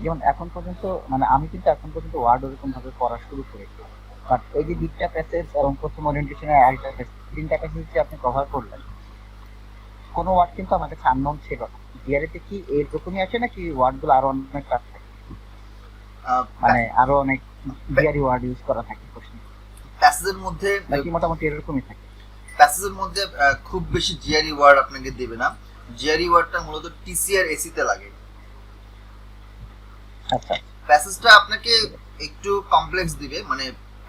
যেমন এখন পর্যন্ত মানে আমি কিন্তু এখন পর্যন্ত ওয়ার্ড ওরকম ভাবে পড়া শুরু করেছি, বাট এই যে দুইটা প্যাসেজ এবং প্রথম ওরিয়েন্টেশনের আরেকটা প্যাসেজ, তিনটা প্যাসেজ যে আপনি কভার করলেন, কোনো ওয়ার্ড কিন্তু আমার কাছে আননোন ছিল না। জিআরইতে কি এরকমই আসে নাকি ওয়ার্ডগুলো আরো অনেক আছে, মানে আরো অনেক জিআরই ওয়ার্ড ইউজ করা থাকে কোশ্চেন প্যাসেজের মধ্যে? নাকি মোটামুটি এরকমই থাকে? প্যাসেজের মধ্যে খুব বেশি জিআরই ওয়ার্ড আপনাকে দেবে না। জিআরই ওয়ার্ডটা মূলত টিসি আর এসি তে লাগে। আচ্ছা প্যাসেজটা আপনাকে একটু কমপ্লেক্স দিবে, মানে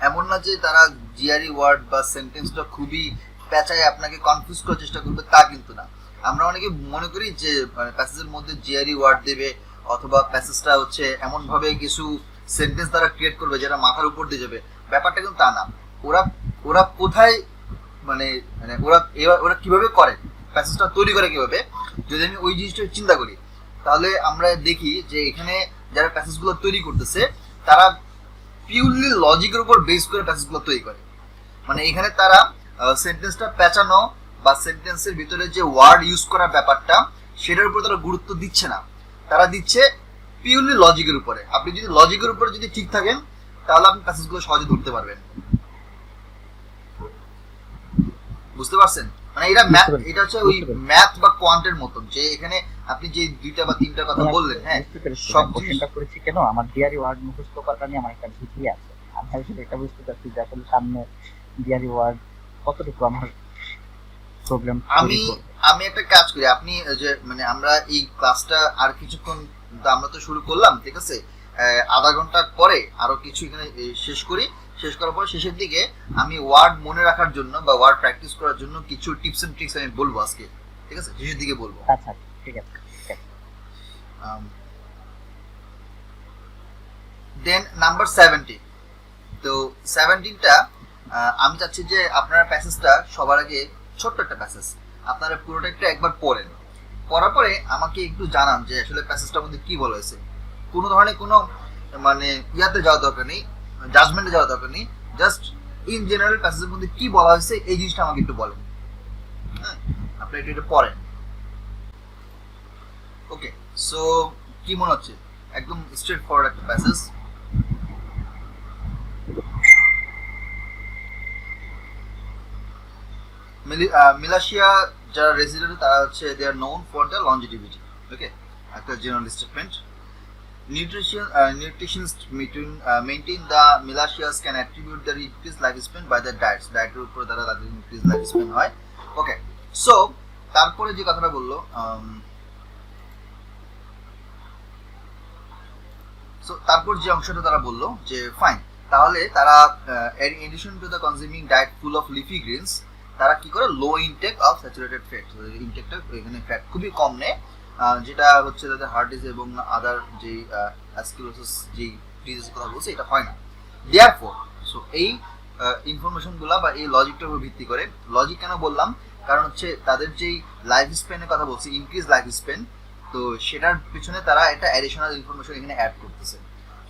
এমন না যে তারা জিআরই ওয়ার্ড বা সেন্টেন্সটা খুবই পেঁচায় আপনাকে কনফিউজ করার চেষ্টা করবে, তা কিন্তু না। আমরা অনেকে মনে করি যে মানে প্যাসেজের মধ্যে জিআরই ওয়ার্ড দেবে অথবা প্যাসেজটা হচ্ছে এমন ভাবে কিছু সেন্টেন্স দ্বারা ক্রিয়েট করবে যেটা মাথার উপর দিয়ে যাবে, ব্যাপারটা কিন্তু তা না। ওরা ওরা কোথায় মানে মানে ওরা কিভাবে করে, প্যাসেজটা তৈরি করে কিভাবে, যদি আমি ওই জিনিসটা চিন্তা করি তাহলে আমরা দেখি যে এখানে যারা প্যাসেজগুলো তৈরি করতেছে তারা পিওরলি লজিকের উপর বেস করে প্যাসেজগুলো তৈরি করে। মানে এখানে তারা সেন্টেন্সটা পেঁচানো বা সেন্টেন্সের ভিতরে যে ওয়ার্ড ইউজ করার ব্যাপারটা সেটার উপর তারা গুরুত্ব দিচ্ছে না, তারা দিচ্ছে পিওরলি লজিকের উপরে। আপনি যদি লজিকের উপরে যদি ঠিক থাকেন তাহলে আপনি প্যাসেজগুলো সহজে ধরতে পারবেন। বুঝতে পারছেন? মানে এটা হচ্ছে ওই ম্যাথ বা কোয়ান্টের মতন, যে এখানে আপনি যে দুইটা বা তিনটা কথা বললেন, হ্যাঁ সব কোশ্চেনটা করেছি কেন, আমার জিআরই ওয়ার্ড মুখস্থ করা নিয়ে আমার একটা ভীতি আছে। আমি আসলে এটা বুঝতে পারছি যে আসলে সামনে জিআরই ওয়ার্ড কতটুকু আমার প্রবলেম। আমি একটা কাজ করি, আপনি যে মানে আমরা এই ক্লাসটা আর কিছুক্ষণ, আমরা তো শুরু করলাম, ঠিক আছে, আধা ঘন্টা পরে আরো কিছু এখানে শেষ করি। শেষ করার পর শেষের দিকে আমি ওয়ার্ড মনে রাখার জন্য বা ওয়ার্ড প্র্যাকটিস করার জন্য কিছু টিপস এন্ড ট্রিক্স আমি বলবো আজকে, ঠিক আছে, শেষের দিকে বলবো। আচ্ছা ঠিক আছে। দেন নাম্বার 70। তো 17টা আমি চাচ্ছি যে আপনারা প্যাসেজটা সবার আগে ছোট্ট একটা প্যাসেজ আপনারা পুরোটা একটু একবার পড়েন, পড়ার পরে আমাকে একটু জানান যে আসলে প্যাসেজটার মধ্যে কি বলা হয়েছে। কোনো ধরনের কোনো মানে ইয়াতে যাওয়া দরকার নেই, জাজমেন্টে যাওয়া দরকার নেই, জাস্ট ইন জেনারেল প্যাসেজের মধ্যে কি বলা হয়েছে এই জিনিসটা আমাকে একটু বলেন। হ্যাঁ, আপনি একটু এটা পড়েন। ওকে, সো কি মনে হচ্ছে? একদম স্ট্রেট ফরওয়ার্ড একটা প্যাসেজ। মিলাশিয়া যারা রেসিডেন্ট তারা হচ্ছে দে আর নোন ফর দ্য লঞ্জিটিভিটি। ওকে, একটা general statement. Nutritionists maintain the militias can attribute their increased lifespan by their diets. ডায়েটের উপর তারা তাদের increased lifespan হয়। ওকে, সো তারপরে যে কথাটা বললো, তারপর যে অংশটা তারা বললো যে ফাইন, তাহলে তারা in addition to the consuming diet full of leafy greens, তারা কি করে লো ইনটেক অফ স্যাচুরেটেড ফ্যাট, ইনটেকটা এখানে ফ্যাট খুবই কম নেয়, যেটা হচ্ছে তাদের হার্ট ডিজিজ এবং আদার যে অ্যাসকিলোসিস যে ডিজিজের কথা বলছে এটা হয় না। দেয়ারফর সো এই ইনফরমেশনগুলো বা এই লজিকটার উপর ভিত্তি করে, লজিক কেন বললাম, কারণ হচ্ছে তাদের যেই লাইফ স্প্যানের কথা বলছে, ইনক্রিজ লাইফ স্প্যান, তো সেটার পিছনে তারা একটা অ্যাডিশনাল ইনফরমেশন এখানে অ্যাড করতেছে।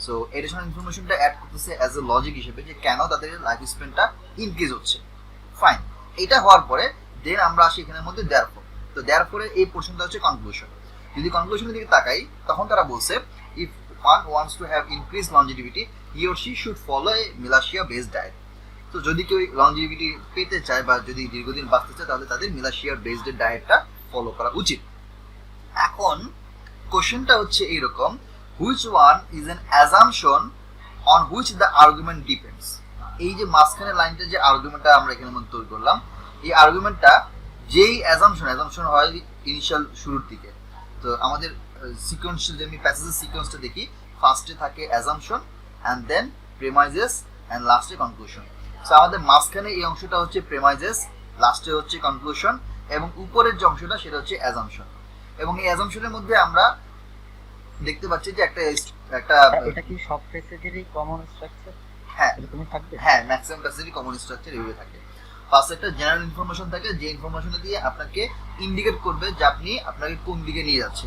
সো অ্যাডিশনাল ইনফরমেশনটা অ্যাড করতেছে অ্যাজ এ লজিক হিসেবে যে কেন তাদের লাইফ স্প্যানটা ইনক্রিজ হচ্ছে। ফাইন, এটা হওয়ার পরে দেন আমরা আসি এখানের মধ্যে দেয়ারফর। তো দেয়ারফরে এই পোর্শনটা হচ্ছে কনক্লুশন। যদি কনক্লুশনের দিকে তাকাই তখন তারা বলছে if one wants to have increased longevity he or she should follow a militia based diet। তো যদি কেউ লংজিভিটি পেতে চায় বা যদি দীর্ঘদিন বাঁচতে চায় তাহলে তাদের মিলাশিয়া বেসড ডায়েটটা ফলো করা উচিত। এখন কোশ্চেনটা হচ্ছে এইরকম, which one is an assumption on which the argument depends. এই যে মাঝখানে লাইনটা যে আর্গুমেন্টটা আমরা এখানে মধ্যে তৈরি করলাম, এই আর্গুমেন্টটা যেই অ্যাজাম্পশন হয় ইনিশিয়াল শুরুর দিকে। তো আমাদের সিকোয়েন্সিয়াল যে আমি প্যাসেজের সিকোয়েন্সটা দেখি, ফার্স্টে থাকে অ্যাজাম্পশন অ্যান্ড দেন প্রেমাইজেস অ্যান্ড লাস্টে কনক্লুশন। সো আমাদের মাঝখানে এই অংশটা হচ্ছে প্রেমাইজেস, লাস্টে হচ্ছে কনক্লুশন এবং উপরের যে অংশটা সেটা হচ্ছে অ্যাজাম্পশন। এবং এই অ্যাজাম্পশনের মধ্যে আমরা দেখতে পাচ্ছি যে একটা এটা কি সব প্যাসেজেরই কমন স্ট্রাকচার? হ্যাঁ এরকমই থাকবে। হ্যাঁ, ম্যাক্সিমাম প্যাসেজেরই কমন স্ট্রাকচার এইভাবে থাকে। ফার্স্ট একটা জেনারেল ইনফরমেশন থাকে, যে ইনফরমেশন দিয়ে আপনাকে ইন্ডিকেট করবে যে আপনি আপনাকে কোন দিকে নিয়ে যাচ্ছে,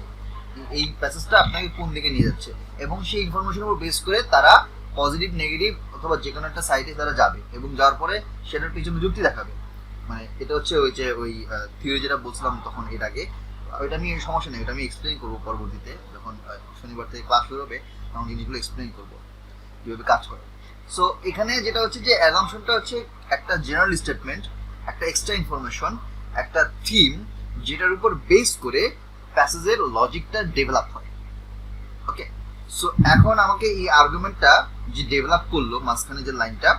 এই প্যাসেজটা আপনাকে কোন দিকে নিয়ে যাচ্ছে, এবং সেই ইনফরমেশনের উপর বেস করে তারা পজিটিভ নেগেটিভ অথবা যে কোনো একটা সাইডে তারা যাবে এবং যাওয়ার পরে সেটার পিছনে যুক্তি দেখাবে। মানে এটা হচ্ছে ওই যে ওই থিওরি যেটা বলছিলাম তখন এর আগে, ওইটা আমি সমস্যা নেই, ওটা আমি এক্সপ্লেইন করবো পরবর্তীতে যখন শনিবার থেকে ক্লাস শুরু হবে তখন জিনিসগুলো এক্সপ্লেইন করবো কীভাবে কাজ করে। সো এখানে যেটা হচ্ছে যে অ্যাজাম্পশনটা হচ্ছে একটা জেনারেল স্টেটমেন্ট, একটা এক্সট্রা ইনফরমেশন, একটা থিম যেটার উপর বেস করে প্যাসেজের লজিকটা ডেভেলপ হয়। ওকে, সো এখন আমাকে এই আর্গুমেন্টটা যে ডেভেলপ করলো মাঝখানে যে লাইনটা,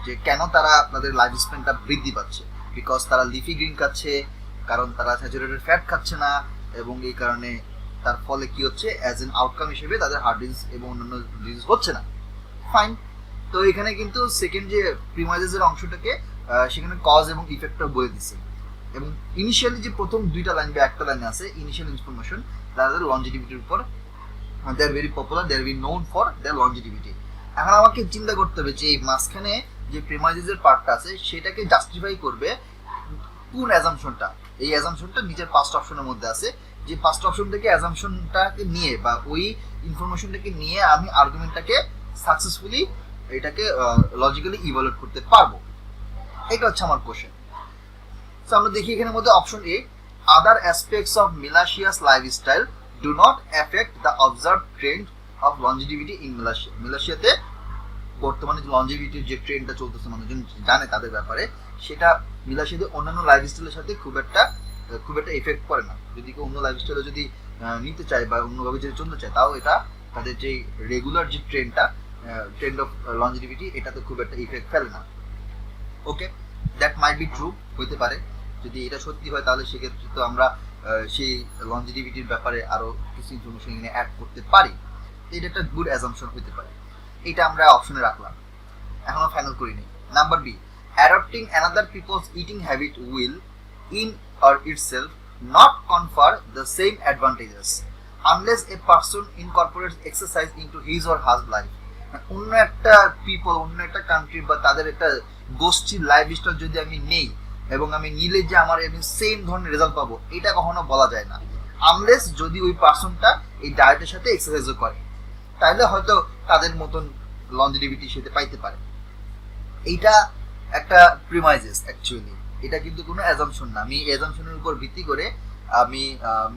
যে কেন তারা তাদের লাইফ স্প্যানটা বৃদ্ধি পাচ্ছে, বিকজ তারা লিফি গ্রিন খাচ্ছে, কারণ তারা স্যাচুরেটেড ফ্যাট খাচ্ছে না, এবং এই কারণে তার ফলে কি হচ্ছে, অ্যাজ এন আউটকাম হিসেবে তাদের হার্ট ডিজিজ এবং অন্যান্য ডিজিজ হচ্ছে না। ফাইন। তো এখানে কিন্তু সেকেন্ড যে প্রিমাইজেসের অংশটাকে সেখানে কজ এবং ইফেক্টটা বলে দিচ্ছে, এবং ইনিশিয়ালি যে প্রথম দুইটা লাইন বা একটা লাইনে আছে ইনিশিয়াল ইনফরমেশন, তাদের লঞ্জিটিভিটির উপর, they are very popular, they are very known for their longevity. এখন আমাকে চিন্তা করতে হবে যে এই মাঝখানে যে প্রিমাইজেসের পার্টটা আছে সেটাকে জাস্টিফাই করবে কোন অ্যাজাম্পশনটা। এই অ্যাজাম্পশনটা নিচের 5টা অপশনের মধ্যে আছে, যে 5টা অপশন থেকে অ্যাজাম্পশনটাকে নিয়ে বা ওই ইনফরমেশনটাকে নিয়ে আমি আর্গুমেন্টটাকে সাকসেসফুলি এটাকে লজিক্যালি ইভালুয়েট করতে পারবো। এটা হচ্ছে আমার কোশ্চেন। সো আমরা দেখি এখানের মধ্যে option A, other aspects of Malaysia's lifestyle do not affect the observe trend of longevity in Malaysia. মালয়েশিয়াতে বর্তমানে যে লঞ্জিভিটির যে ট্রেন্ডটা চলতেছে, মানুষজন জানে তাদের ব্যাপারে, সেটা মালয়েশিয়াতে অন্যান্য লাইফস্টাইলের সাথে খুব একটা এফেক্ট করে না। যদি কেউ অন্য লাইফস্টাইলে যদি নিতে চায় বা অন্যভাবে যদি চলতে চায়, তাও এটা তাদের যে রেগুলার যে ট্রেন্ড অফ লঞ্জিভিটি, এটাতে খুব একটা ইফেক্ট ফেলে না। ওকে, দ্যাট মাইট বি ট্রু, হতে পারে। যদি এটা সত্যি হয় তাহলে সেক্ষেত্রে তো আমরা সেই লঞ্জিভিটির ব্যাপারে আরো কিছু ইনফরমেশন এখানে অ্যাড করতে পারি। এটা একটা গুড অ্যাজাম্পশন হতে পারে। এটা আমরা অপশনে রাখলাম, এখনো ফাইনাল করিনি। Number B, adopting another people's eating habit will in or itself not confer the same advantages unless a person incorporates exercise into his or her life. অন্য একটা পিপল, অন্য একটা কান্ট্রি বা তাদের একটা গোষ্ঠীর লাইফস্টাইল যদি আমি নেই এবং আমি নিলে যে আমার আমি সেম ধরনের রেজাল্ট পাবো, এটা কখনো বলা যায় না, আনলেস যদি ওই পারসনটা এই ডায়েটের সাথে এক্সারসাইজও করে, তাহলে হয়তো তাদের মতন লঞ্জিভিটি সেটা পাইতে পারে। এইটা একটা প্রিমাইজেস অ্যাকচুয়ালি, এটা কিন্তু কোনো অ্যাজাম্পশন না। আমি অ্যাজাম্পশনের উপর ভিত্তি করে আমি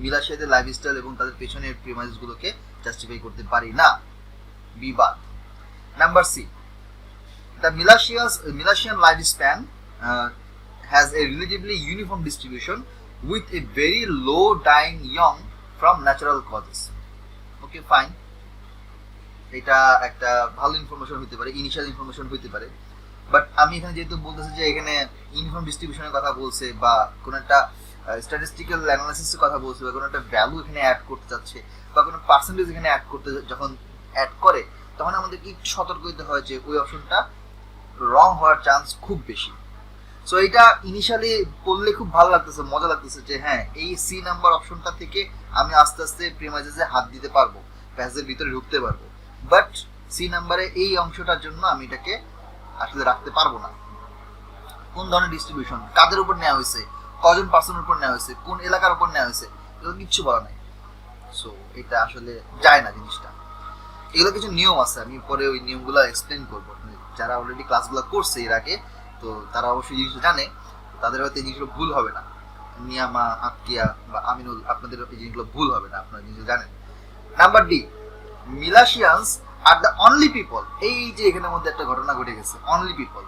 মালয়েশিয়াদের লাইফস্টাইল এবং তাদের পেছনের প্রিমাইজেসগুলোকে জাস্টিফাই করতে পারি না। বিবাদ। Number C, the Malaysian lifespan has a relatively uniform distribution with a very low dying young from natural causes. Okay, fine. এটা একটা ভালো ইনফরমেশন হতে পারে, ইনিশিয়াল ইনফরমেশন হতে পারে, বাট আমি এখানে যেহেতু বলতেছি যে এখানে ইউনিফর্ম ডিস্ট্রিবিউশনের কথা বলছে বা কোনো একটা স্ট্যাটিস্টিক্যাল অ্যানালাইসিসের কথা বলছে বা কোনো একটা ভ্যালু এখানে অ্যাড করতে যাচ্ছে বা কোনো পার্সেন্টেজ এখানে অ্যাড করতে, যখন অ্যাড করে তখন আমাদেরকে একটু সতর্ক হতে হয় যে ওই অপশনটা রং হওয়ার চান্স খুব বেশি। সো এটা ইনিশিয়ালি পড়লে খুব ভালো লাগতেছে, মজা লাগতেছে যে হ্যাঁ এই সি নাম্বার অপশনটা থেকে আমি আস্তে আস্তে প্রিমাইজেসে হাত দিতে পারবো, প্যাসেজের ভিতরে ঢুকতে পারবো, বাট সি নাম্বারে এই অংশটার জন্য আমি এটাকে আসলে রাখতে পারবো না। কোন ধরনের ডিস্ট্রিবিউশন, কাদের উপর নেওয়া হয়েছে, কজন পার্সনের উপর নেওয়া হয়েছে, কোন এলাকার উপর নেওয়া হয়েছে, এগুলো কিচ্ছু বলা নাই। সো এটা আসলে যায় না জিনিসটা। এগুলো কিছু নিয়ম আছে, আমি পরে ওই নিয়মগুলো এক্সপ্লেন করবো। যারা অলরেডি ক্লাসগুলো করছে এর আগে, তো তারা অবশ্যই জিনিসটা জানে, তাদের হয়তো এই জিনিসগুলো ভুল হবে না। নিয়ামা, আকিয়া বা আমিনুল, আপনাদের এই জিনিসগুলো ভুল হবে না, আপনারা জিনিসগুলো জানেন। Number D, Malaysians are the only people. এই যে এখানের মধ্যে একটা ঘটনা ঘটে গেছে, অনলি পিপল,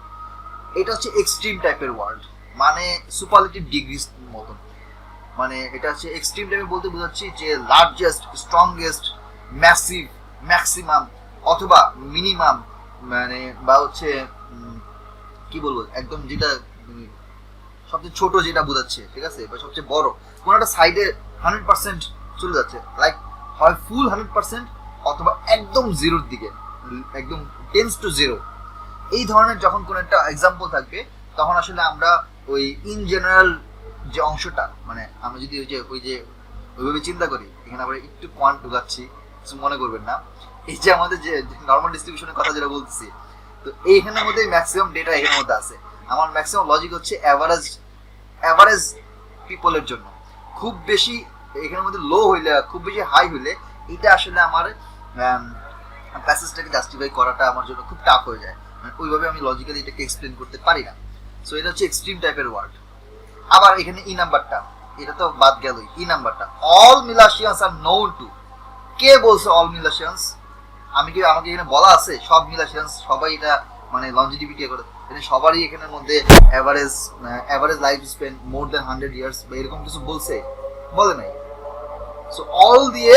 এটা হচ্ছে এক্সট্রিম টাইপের ওয়ার্ড, মানে সুপারলেটিভ ডিগ্রিজ মতন। মানে এটা হচ্ছে এক্সট্রিম টাইপের বলতে বোঝাচ্ছি যে লার্জেস্ট, স্ট্রংগেস্ট, ম্যাসিভ, ম্যাক্সিমাম অথবা মিনিমাম, মানে বা হচ্ছে কি বলবো, একদম যেটা সবচেয়ে ছোট যেটা বোঝাচ্ছে, ঠিক আছে, বা সবচেয়ে বড় কোনো একটা সাইডে 100% চলে যাচ্ছে, লাইক হয় ফুল 100% অথবা একদম জিরোর দিকে, একদম টেন্স টু জিরো। এই ধরনের যখন কোনো একটা এক্সাম্পল থাকবে তখন আসলে আমরা ওই ইন জেনারেল যে অংশটা, মানে আমরা যদি ওইভাবে চিন্তা করি, এখানে আমরা একটু পয়েন্ট ঢুকাচ্ছি, কিছু মনে করবেন না। এই যে আমাদের যে নর্মাল ডিস্ট্রিবিউশনের কথা যেটা বলতেছি, তো এইখানের মধ্যে ম্যাক্সিমাম ডেটা এখানের মধ্যে আছে। আমার ম্যাক্সিমাম লজিক হচ্ছে অ্যাভারেজ পিপলের জন্য। খুব বেশি এখানের মধ্যে লো হইলে, খুব বেশি হাই হইলে, এটা আসলে আমার প্যাসেজটাকে জাস্টিফাই করাটা আমার জন্য খুব টাফ হয়ে যায়, মানে ওইভাবে আমি লজিক্যালি এটাকে এক্সপ্লেন করতে পারি না। সো এটা হচ্ছে এক্সট্রিম টাইপের ওয়ার্ড। আবার এখানে ই নাম্বারটা, এটা তো বাদ গেলই, ই নাম্বারটা, অল মিলাশিয়ানস আর নোন টু। কে বলছে অল মিলাশিয়ানস? আমাকে এখানে বলা আছে সব মিলাশিয়ানস সবাই এটা মানে লঞ্জিভিটি করে, এটা সবারই এখানের মধ্যে average life Spain more than 100 years বা এরকম কিছু বলছে? বলে নাই। সো অল দিয়ে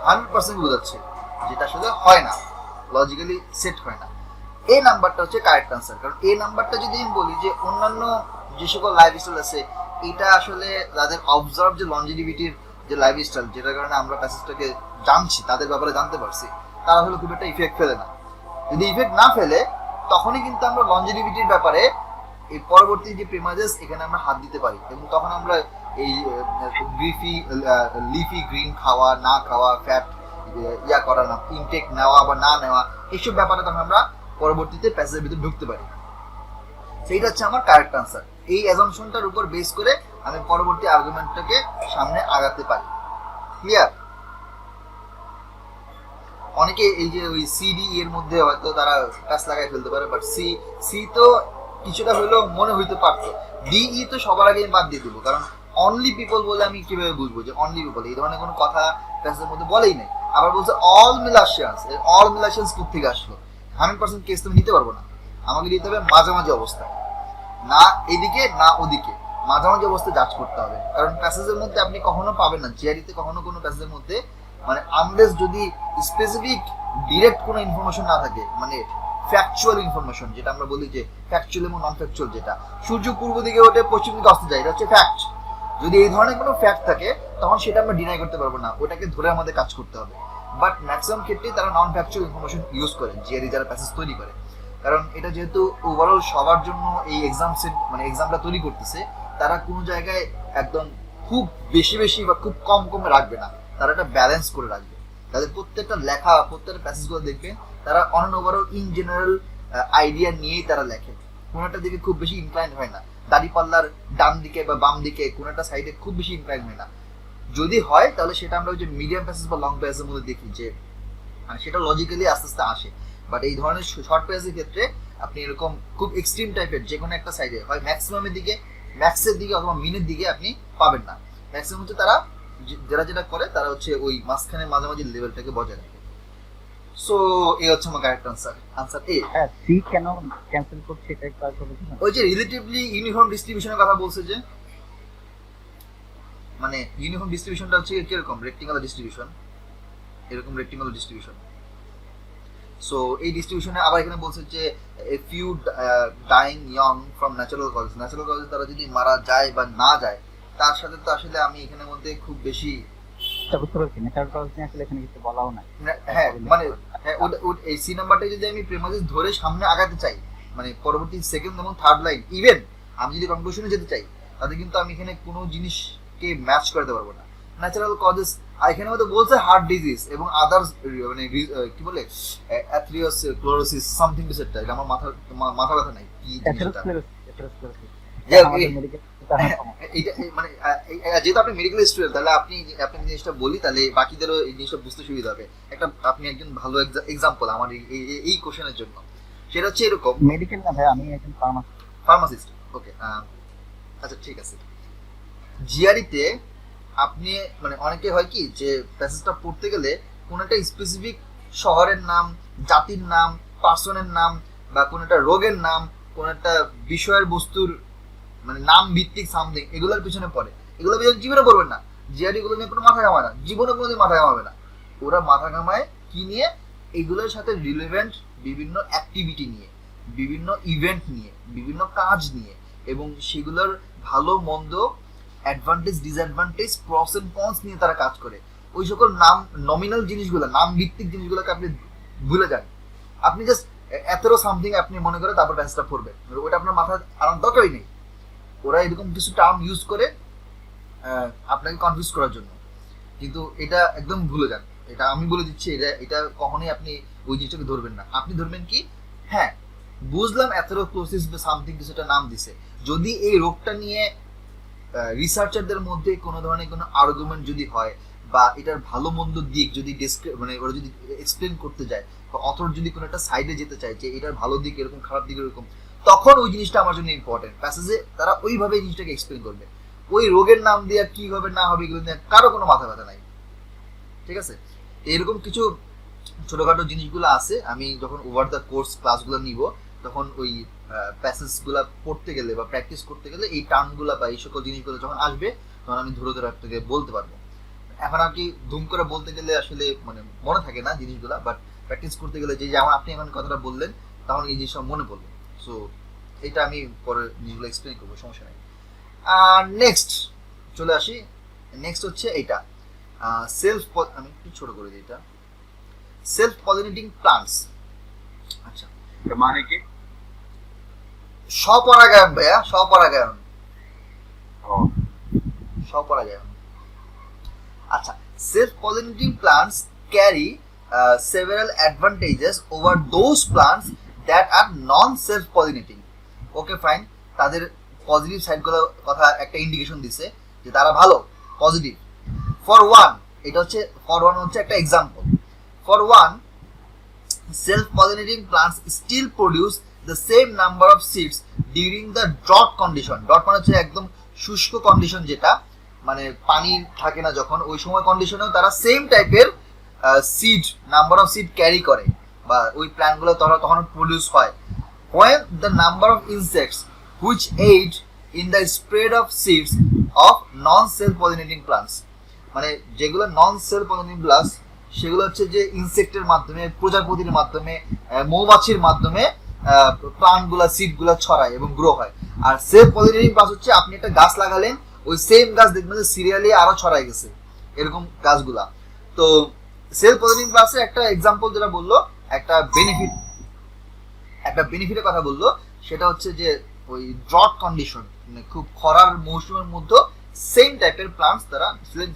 100% বোঝাচ্ছে, যেটা আসলে হয় না, লজিক্যালি সেট হয় না। এই নাম্বারটা হচ্ছে কারেক্ট আনসার। কারণ এই নাম্বারটা যদি আমি বলি যে অন্যান্য যে সকল লাইফস্টাইল আছে, এটা আসলে তাদের অবজার্ভ যে লঞ্জিভিটির যে লাইফস্টাইল, যেটার কারণে আমরা প্যাসেজটাকে জানছি, তাদের ব্যাপারে জানতে পারছি, তারা হলো খুব একটা ইফেক্ট ফেলে না। যদি ইফেক্ট না ফেলে তখনই কিন্তু আমরা লঞ্জিভিটির ব্যাপারে এই পরবর্তী যে প্রিমাইজেস এখানে আমরা হাত দিতে পারি, এবং তখন আমরা এই লিফি গ্রিন খাওয়া না খাওয়া, ফ্যাট ইয়া করা না, ইনটেক নেওয়া বা না নেওয়া, এইসব ব্যাপারে তখন আমরা পরবর্তীতে প্যাসেজের ভিতরে ঢুকতে পারি। সেইটা হচ্ছে আমার কারেক্ট আনসার। এই অ্যাজাম্পশনটার উপর বেস করে আমি পরবর্তী আর্গুমেন্টটাকে সামনে আগাতে পারি। ক্লিয়ার? অনেকে এই যে ওই সিডি এর মধ্যে হয়তো তারা কাজ লাগাই ফেলতে পারে, বাট সি তো কিছুটা হলেও মনে হইতে পারতো। ডিই তো সবার আগে বাদ দিয়ে দেবো, কারণ অনলি পিপল বলে আমি কিভাবে বুঝবো যে অনলি পিপল? এই ধরনের কোনো কথা প্যাসেজের মধ্যে বলেই নাই। আবার বলছে অল মিলাশিয়ান্স। অল মিলাশিয়ান্স কোথেকে আসলো? 100% কেস তো নিতে পারবো না, আমাকে নিতে হবে মাঝামাঝি অবস্থায়, না এদিকে না ওদিকে, মাঝামাঝি অবস্থায় জাজ করতে হবে। কারণ প্যাসেজের মধ্যে আপনি কখনো পাবেন না, জিআরিতে কখনো কোনো প্যাসেজের মধ্যে, মানে আনলেস যদি স্পেসিফিক ডিরেক্ট কোনো ইনফরমেশন না থাকে, মানে ফ্যাকচুয়াল ইনফরমেশন, যেটা আমরা বলি যে ফ্যাকচুয়াল এবং নন ফ্যাকচুয়াল, যেটা সূর্য পূর্ব দিকে ওঠে পশ্চিম দিকে অস্ত যায়, এটা হচ্ছে ফ্যাক্ট। যদি এই ধরনের কোনো ফ্যাক্ট থাকে তখন সেটা আমরা ডিনাই করতে পারবো না, ওটাকে ধরে আমাদের কাজ করতে হবে। বাট ম্যাক্সিমাম ক্ষেত্রে তারা নন ফ্যাকচুয়াল ইনফরমেশন ইউজ করে জিআরই যারা প্যাসেজ তৈরি করে, কারণ এটা যেহেতু ওভারঅল সবার জন্য এই এক্সামটা তৈরি করতেছে, তারা কোনো জায়গায় একদম খুব বেশি বেশি বা খুব কম কমে রাখবে না, তারা এটা ব্যালেন্স করে রাখবে। তাদের প্রত্যেকটা লেখা, প্রত্যেকটা প্যাসেজগুলো দেখবে তারা on overall in general idea নিয়েই তারা লেখে, কোনোটা দিকে খুব বেশি ইনক্লাইন হয় না, দাড়িপাল্লার ডান দিকে বা বাম দিকে কোনোটা সাইডে খুব বেশি ইনক্লাইন হয় না। যদি হয় তাহলে সেটা আমরা ওই যে মিডিয়াম প্যাসেজ বা লং প্যাসেজের মধ্যে দেখি যে সেটা লজিক্যালি আস্তে আস্তে আসে। বাট এই ধরনের শর্ট প্যাসেজের ক্ষেত্রে আপনি এরকম খুব এক্সট্রিম টাইপের যে কোনো একটা সাইডে হয় ম্যাক্সিমামের দিকে, ম্যাক্সের দিকে অথবা মিনের দিকে আপনি পাবেন না। ম্যাক্সিমাম হচ্ছে তারা যারা যেটা করে তারা হচ্ছে ওই মাঝখানে মাঝামাঝি লেভেলটাকে বজায় রাখে। সো এই হচ্ছে আমার কারেক্ট আনসার এ। হ্যাঁ, সি কেন ক্যান্সেল করছে এটা একটু আগে বলেছিলেন। ওই যে রিলেটিভলি ইউনিফর্ম ডিস্ট্রিবিউশনের কথা বলছে, যে মানে ইউনিফর্ম ডিস্ট্রিবিউশনটা হচ্ছে কিরকম, রেক্টেঙ্গুলার ডিস্ট্রিবিউশন, এরকম রেক্টেঙ্গুলার ডিস্ট্রিবিউশন। সো এই ডিস্ট্রিবিউশনে আবার এখানে বলছে যে a few dying young from natural causes, natural causes তারা যদি মারা যায় বা না যায়, তার সাথে তো আসলে আমি এখানে মধ্যে খুব বেশি বুঝতে পারছি ন্যাচারাল কজ নিয়ে আসলে এখানে কিছু বলাও নাই। হ্যাঁ মানে এই সি নাম্বারটা যদি আমি প্রেমাইস ধরে সামনে আগাতে চাই, মানে পরবর্তী সেকেন্ড এবং থার্ড লাইন, ইভেন আমি যদি কনক্লুশনে যেতে চাই, তাতে কিন্তু আমি এখানে কোনো জিনিসকে ম্যাচ করতে পারবো না। ন্যাচারাল কজেস এখানে হয়তো বলছে হার্ট ডিজিজ এবং আদার্স, মানে কি বলে অ্যাথেরিওস্ক্লেরোসিস সামথিং কিছু একটা, এটা আমার মাথা ব্যথা নাই কি জিনিসটা। মানে যেহেতু আপনি মেডিকেল স্টুডেন্ট, তাহলে আপনি জিনিসটা বলি, তাহলে বাকিদেরও এই জিনিসটা বুঝতে সুবিধা হবে। একটা আপনি একজন ভালো এক্সাম্পল আমার এই কোশ্চেনের জন্য, সেটা হচ্ছে এরকম। মেডিকেল না ভাই, আমি একজন ফার্মাসিস্ট। ওকে, আচ্ছা ঠিক আছে। জিআরিতে আপনি মানে অনেকে হয় কি যে প্যাসেজটা পড়তে গেলে কোন একটা স্পেসিফিক শহরের নাম, জাতির নাম, পার্সনের নাম, বা কোন একটা রোগের নাম, কোন একটা বিষয়ের বস্তুর মানে নাম ভিত্তিক সামথিং, এগুলোর পিছনে পড়ে। এগুলো জীবনে করবেন না, জিআরই এগুলো নিয়ে কোনো মাথা ঘামায় না, জীবনে কোনোদিন মাথা ঘামাবে না। ওরা মাথা ঘামায় কি নিয়ে? এগুলোর সাথে রিলেভেন্ট বিভিন্ন অ্যাক্টিভিটি নিয়ে, বিভিন্ন ইভেন্ট নিয়ে, বিভিন্ন কাজ নিয়ে, এবং সেগুলোর ভালো মন্দ, advantage disadvantage, pros and cons নিয়ে তারা কাজ করে। ওই সকল নাম নমিনাল জিনিসগুলো, নাম ভিত্তিক জিনিসগুলোকে আপনি ভুলে যান। আপনি জাস্ট এতরো সামথিং আপনি মনে করে তারপর প্যাসেজটা পড়বেন, ওটা আপনার মাথায় আনার দরকারই নেই। ওরা এরকম কিছু টার্ম ইউজ করে আপনাকে কনফিউজ করার জন্য, কিন্তু এটা একদম ভুলে যান। এটা আমি বলে দিচ্ছি, এটা কখনোই আপনি ওই জিনিসটাকে ধরবেন না। আপনি ধরবেন কি, হ্যাঁ বুঝলাম অ্যাথেরোস্ক্লেরোসিস বা সামথিং কিছুটা নাম দিছে, যদি এই রোগটা নিয়ে রিসার্চারদের মধ্যে কোনো ধরনের কোনো আর্গুমেন্ট যদি হয়, বা এটার ভালো মন্দ দিক যদি মানে ওরা যদি এক্সপ্লেন করতে যায়, বা অথর যদি কোনো একটা সাইডে যেতে চায় যে এটার ভালো দিক এরকম, খারাপ দিক এরকম, তখন ওই জিনিসটা আমার জন্য ইম্পর্টেন্ট। প্যাসেজে তারা ওইভাবে এই জিনিসটাকে এক্সপ্লেন করবে। ওই রোগের নাম দিয়ে কি হবে না হবে এগুলো নিয়ে কারো কোনো মাথা ব্যথা নাই, ঠিক আছে? এরকম কিছু ছোটখাটো জিনিসগুলো আছে। আমি যখন ওভার দ্য কোর্স ক্লাসগুলো নিব, তখন ওই প্যাসেজগুলো পড়তে গেলে বা প্র্যাকটিস করতে গেলে এই টার্মগুলো বা এই সকল জিনিসগুলো যখন আসবে, তখন আমি ধরে ধরে আপনাকে বলতে পারবো। এখন আর কি ধুম করে বলতে গেলে আসলে মানে মনে থাকে না জিনিসগুলো, বাট প্র্যাকটিস করতে গেলে যে যেমন আপনি এখন কথাটা বললেন, তখন এই জিনিসটা মনে পড়বে। সো এটা আমি পরে নিউগুলো এক্সপ্লেন করবো, সমস্যা নেই। আর নেক্সট চলে আসি, নেক্সট হচ্ছে এইটা সেলফ, আমি একটু ছোট করে দিই, এটা সেলফ পলিনেটিং প্লান্টস। আচ্ছা, এর মানে কি? স্বপরাগায়ন ভাইয়া, স্বপরাগায়ন, ও, স্বপরাগায়ন। আচ্ছা, self pollinating plants carry several advantages over those plants that are non self pollinating. Okay fine, তাদের পজিটিভ সাইডগুলো কথা একটা ইন্ডিকেশন দিছে যে তারা ভালো, পজিটিভ। ফর ওয়ান, এটা হচ্ছে ফর ওয়ান হচ্ছে একটা example. For one, self pollinating plants still produce the same number of seeds during the drought condition. drought মানে হচ্ছে একদম শুষ্ক কন্ডিশন, যেটা মানে পানি থাকে না যখন, ওই সময় কন্ডিশনেও তারা সেম টাইপের seed, number of seed carry করে, বা ওই প্ল্যান্টগুলো তখন প্রডিউস হয়। when the number of insects which aid in the spread of seeds of non self pollinating plants, মানে যেগুলো নন সেলফ পলিনেটিং প্লান্টস সেগুলো হচ্ছে যে ইনসেক্টের মাধ্যমে, প্রজাপতির মাধ্যমে, মৌমাছির মাধ্যমে প্লান্টগুলা, সিডগুলা ছড়ায় এবং গ্রো হয়। আর সেলফ পলিনেটিং প্লান্টস হচ্ছে আপনি একটা গাছ লাগালেন, ওই সেম গাছ দেখবেন যে সিরিয়ালি আরো ছড়াই গেছে, এরকম গাছগুলা। তো সেলফ পলিনেটিং প্লান্টসের একটা এক্সাম্পল যেটা বললো, একটা বেনিফিটের কথা বললো, সেটা হচ্ছে যে ওই ড্রট কন্ডিশন, মানে খুব খরার মৌসুমের মধ্যে সেম টাইপের প্লান্টস তারা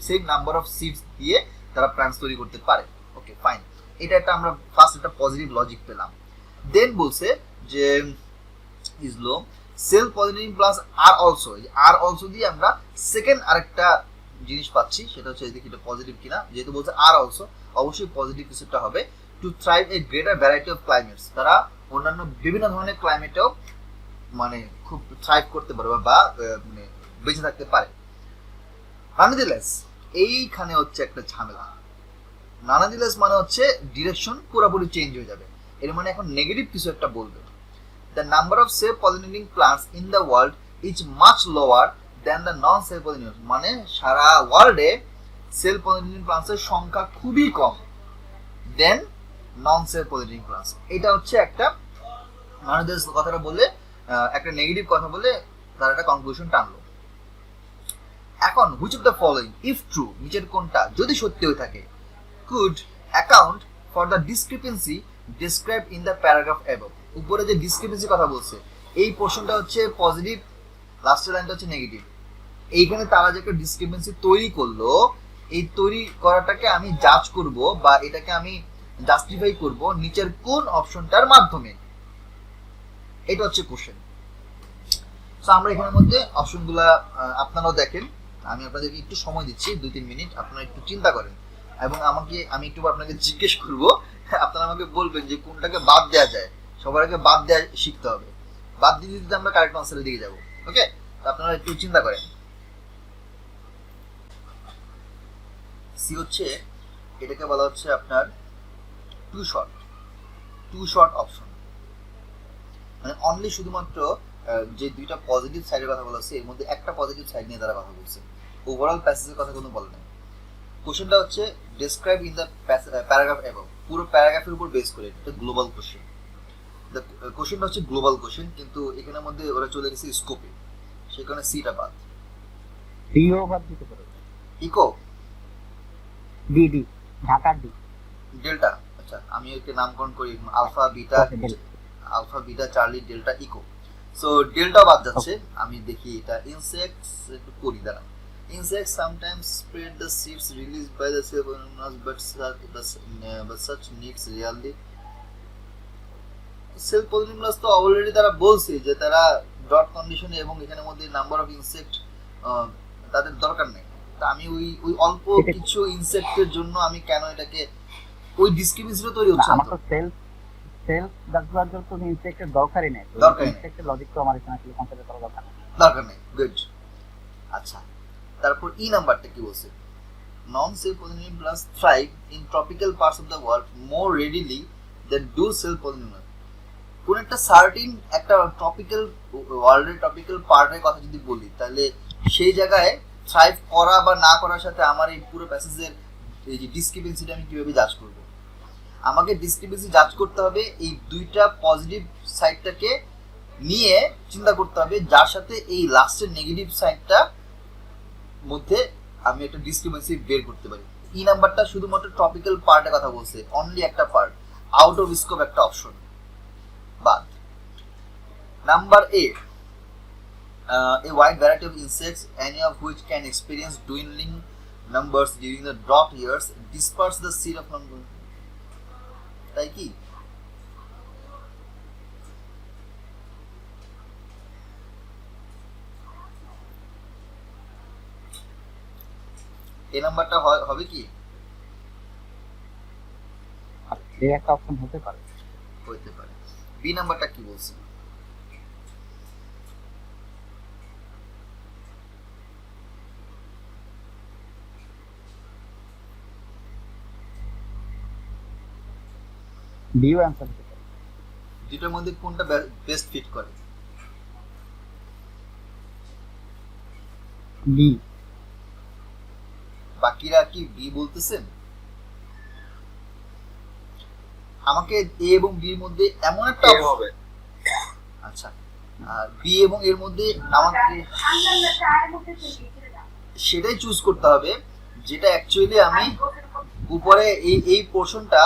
সেম নাম্বার অফ সিডস দিয়ে তারা প্লান্টস তৈরি করতে পারে। ওকে ফাইন, এটা একটা আমরা ফার্স্ট একটা পজিটিভ লজিক পেলাম। দেন বলছে যে is low self pollinating plants are also দিয়ে আমরা সেকেন্ড আরেকটা জিনিস পাচ্ছি, সেটা হচ্ছে দেখি এটা পজিটিভ কিনা। যেহেতু বলছে আর অলসো, অবশ্যই পজিটিভ কিছুটা হবে। To thrive a greater variety of climates, তারা অন্যান্য বিভিন্ন ধরনের ক্লাইমেটেও মানে খুব থ্রাইভ করতে পারে বা মানে বেঁচে থাকতে পারে। নানাদিলেস, এইখানে হচ্ছে একটা ঝামেলা। নানাদিলেস মানে হচ্ছে ডিরেকশন পুরোপুরি চেঞ্জ হয়ে যাবে, এর মানে এখন নেগেটিভ কিছু একটা বলবে। The number of self pollinating plants in the world is much lower than the non self pollinating, মানে সারা ওয়ার্ল্ডে সেলফ পলিনেটিং প্লান্টসের সংখ্যা খুবই কম than non self pollinating plants. এটা হচ্ছে একটা নানাদিলেস কথাটা বলে, একটা নেগেটিভ কথা বলে তারা একটা কনক্লুশন টানলো। এখন which of the following if true, নিচের কোনটা যদি সত্যি হয়ে থাকে, could account for the discrepancy describe in the paragraph above. উপরে যে ডিসক্রিপেন্সি কথা বলছে, এই পোর্শনটা হচ্ছে পজিটিভ, লাস্টের লাইনটা হচ্ছে নেগেটিভ। এইখানে তারা যে একটা ডিসক্রিপেন্সি তৈরি করলো, এই তৈরি করাটাকে আমি জাজ করব বা এটাকে আমি জাস্টিফাই করব নিচের কোন অপশনটার মাধ্যমে, এটা হচ্ছে কোশ্চেন। সো আমরা এখানের মধ্যে অপশনগুলা আপনারাও দেখেন, আমি আপনাদেরকে একটু সময় দিচ্ছি 2-3 মিনিট, আপনারা একটু চিন্তা করেন এবং আমি একটু আপনাকে জিজ্ঞেস করব, আপনারা আমাকে বলবেন যে কোনটাকে বাদ দেওয়া যায়। সবার আগে বাদ দেওয়া শিখতে হবে, বাদ দিতে দিতে আমরা কারেক্ট আনসারের দিকে যাব। ওকে, আপনারা একটু চিন্তা করেন। সি হচ্ছে, এটাকে বলা হচ্ছে আপনার টু শর্ট অপশন, মানে অনলি শুধুমাত্র যে দুইটা পজিটিভ সাইডের কথা বলা হচ্ছে এর মধ্যে একটা পজিটিভ সাইড নিয়ে তারা কথা বলছে, ওভারঅল প্যাসেজের কথা কোনো বলে নাই। কোশ্চেনটা হচ্ছে describe in the paragraph above, পুরো প্যারাগ্রাফের উপর বেস করে, এটা গ্লোবাল কোশ্চেন। কোশ্চেনটা হচ্ছে গ্লোবাল কোশ্চেন, কিন্তু এখানের মধ্যে ওরা চলে গেছে স্কোপে, সেখানে সিটা বাদ, ডিও বাদ দিতে পারো, ইকো ডি ঢাকার ডি ডেল্টা। আচ্ছা, আমি একে নামকরণ করি alpha beta Charlie delta echo. So delta বাদ যাচ্ছে। আমি দেখি এটা ইনসেক্টস একটু করি, দাঁড়া। Insects sometimes spread the seeds released by the cell but such needs really self pollinating plants তো অলরেডি তারা বলছে যে তারা ডট কন্ডিশনে এবং এখানের মধ্যে নাম্বার অফ ইনসেক্ট তাদের দরকার নেই। তা আমি ওই অল্প কিছু ইনসেক্টের জন্য আমি কেন এটাকে ওই ডিসক্রিমিনেশন তৈরি হচ্ছে না। আমার তো সেলফ গাছগুলোর জন্য তো ইনসেক্টের দরকারই নেই, ইনসেক্টের লজিক তো আমার এখানে আসলে কনসিডার করা দরকার নেই। গুড। আচ্ছা, তারপর ই নাম্বারটা কি বলছে, non self pollinating plants thrive in tropical parts of the world more readily than do self pollination. কোন একটা সার্টিন একটা ট্রপিক্যাল ওয়ার্ল্ডের ট্রপিক্যাল পার্টের কথা যদি বলি, তাহলে সেই জায়গায় থ্রাইভ করা বা না করার সাথে আমার এই পুরো প্যাসেজের এই যে ডিসক্রিপেন্সিটা আমি কিভাবে জাজ করব। আমাকে ডিসক্রিপেন্সি জাজ করতে হবে এই দুইটা পজিটিভ সাইডটাকে নিয়ে চিন্তা করতে হবে যার সাথে এই লাস্টের নেগেটিভ সাইনটা মধ্যে আমি একটা ডিসক্রিপেন্সি বের করতে পারি। ই নাম্বারটা শুধুমাত্র টপিক্যাল পার্টের কথা বলছে, অনলি একটা পার্ট, আউট অফ স্কোপ একটা অপশন বাদ। Number A, a wide variety of insects, any of which can experience dwindling numbers during the drought years, disperse the seed of number. তাই কি? এই নাম্বারটা হবে কি? এই একটা অপশন হতে পারে। হতে পারে। বি নাম্বারটা কি বলছে? বিও অ্যানসার হতে পারে। দুটোর মধ্যে কোনটা বেস্ট ফিট করে? বি। বাকিরা কি বি বলতেছেন? আমাকে এ এবং বি এর মধ্যে এমন একটা এ হবে। আচ্ছা, বি এবং এর মধ্যে আমাকে সেটাই চুজ করতে হবে যেটা অ্যাকচুয়ালি আমি উপরে এই পোরশনটা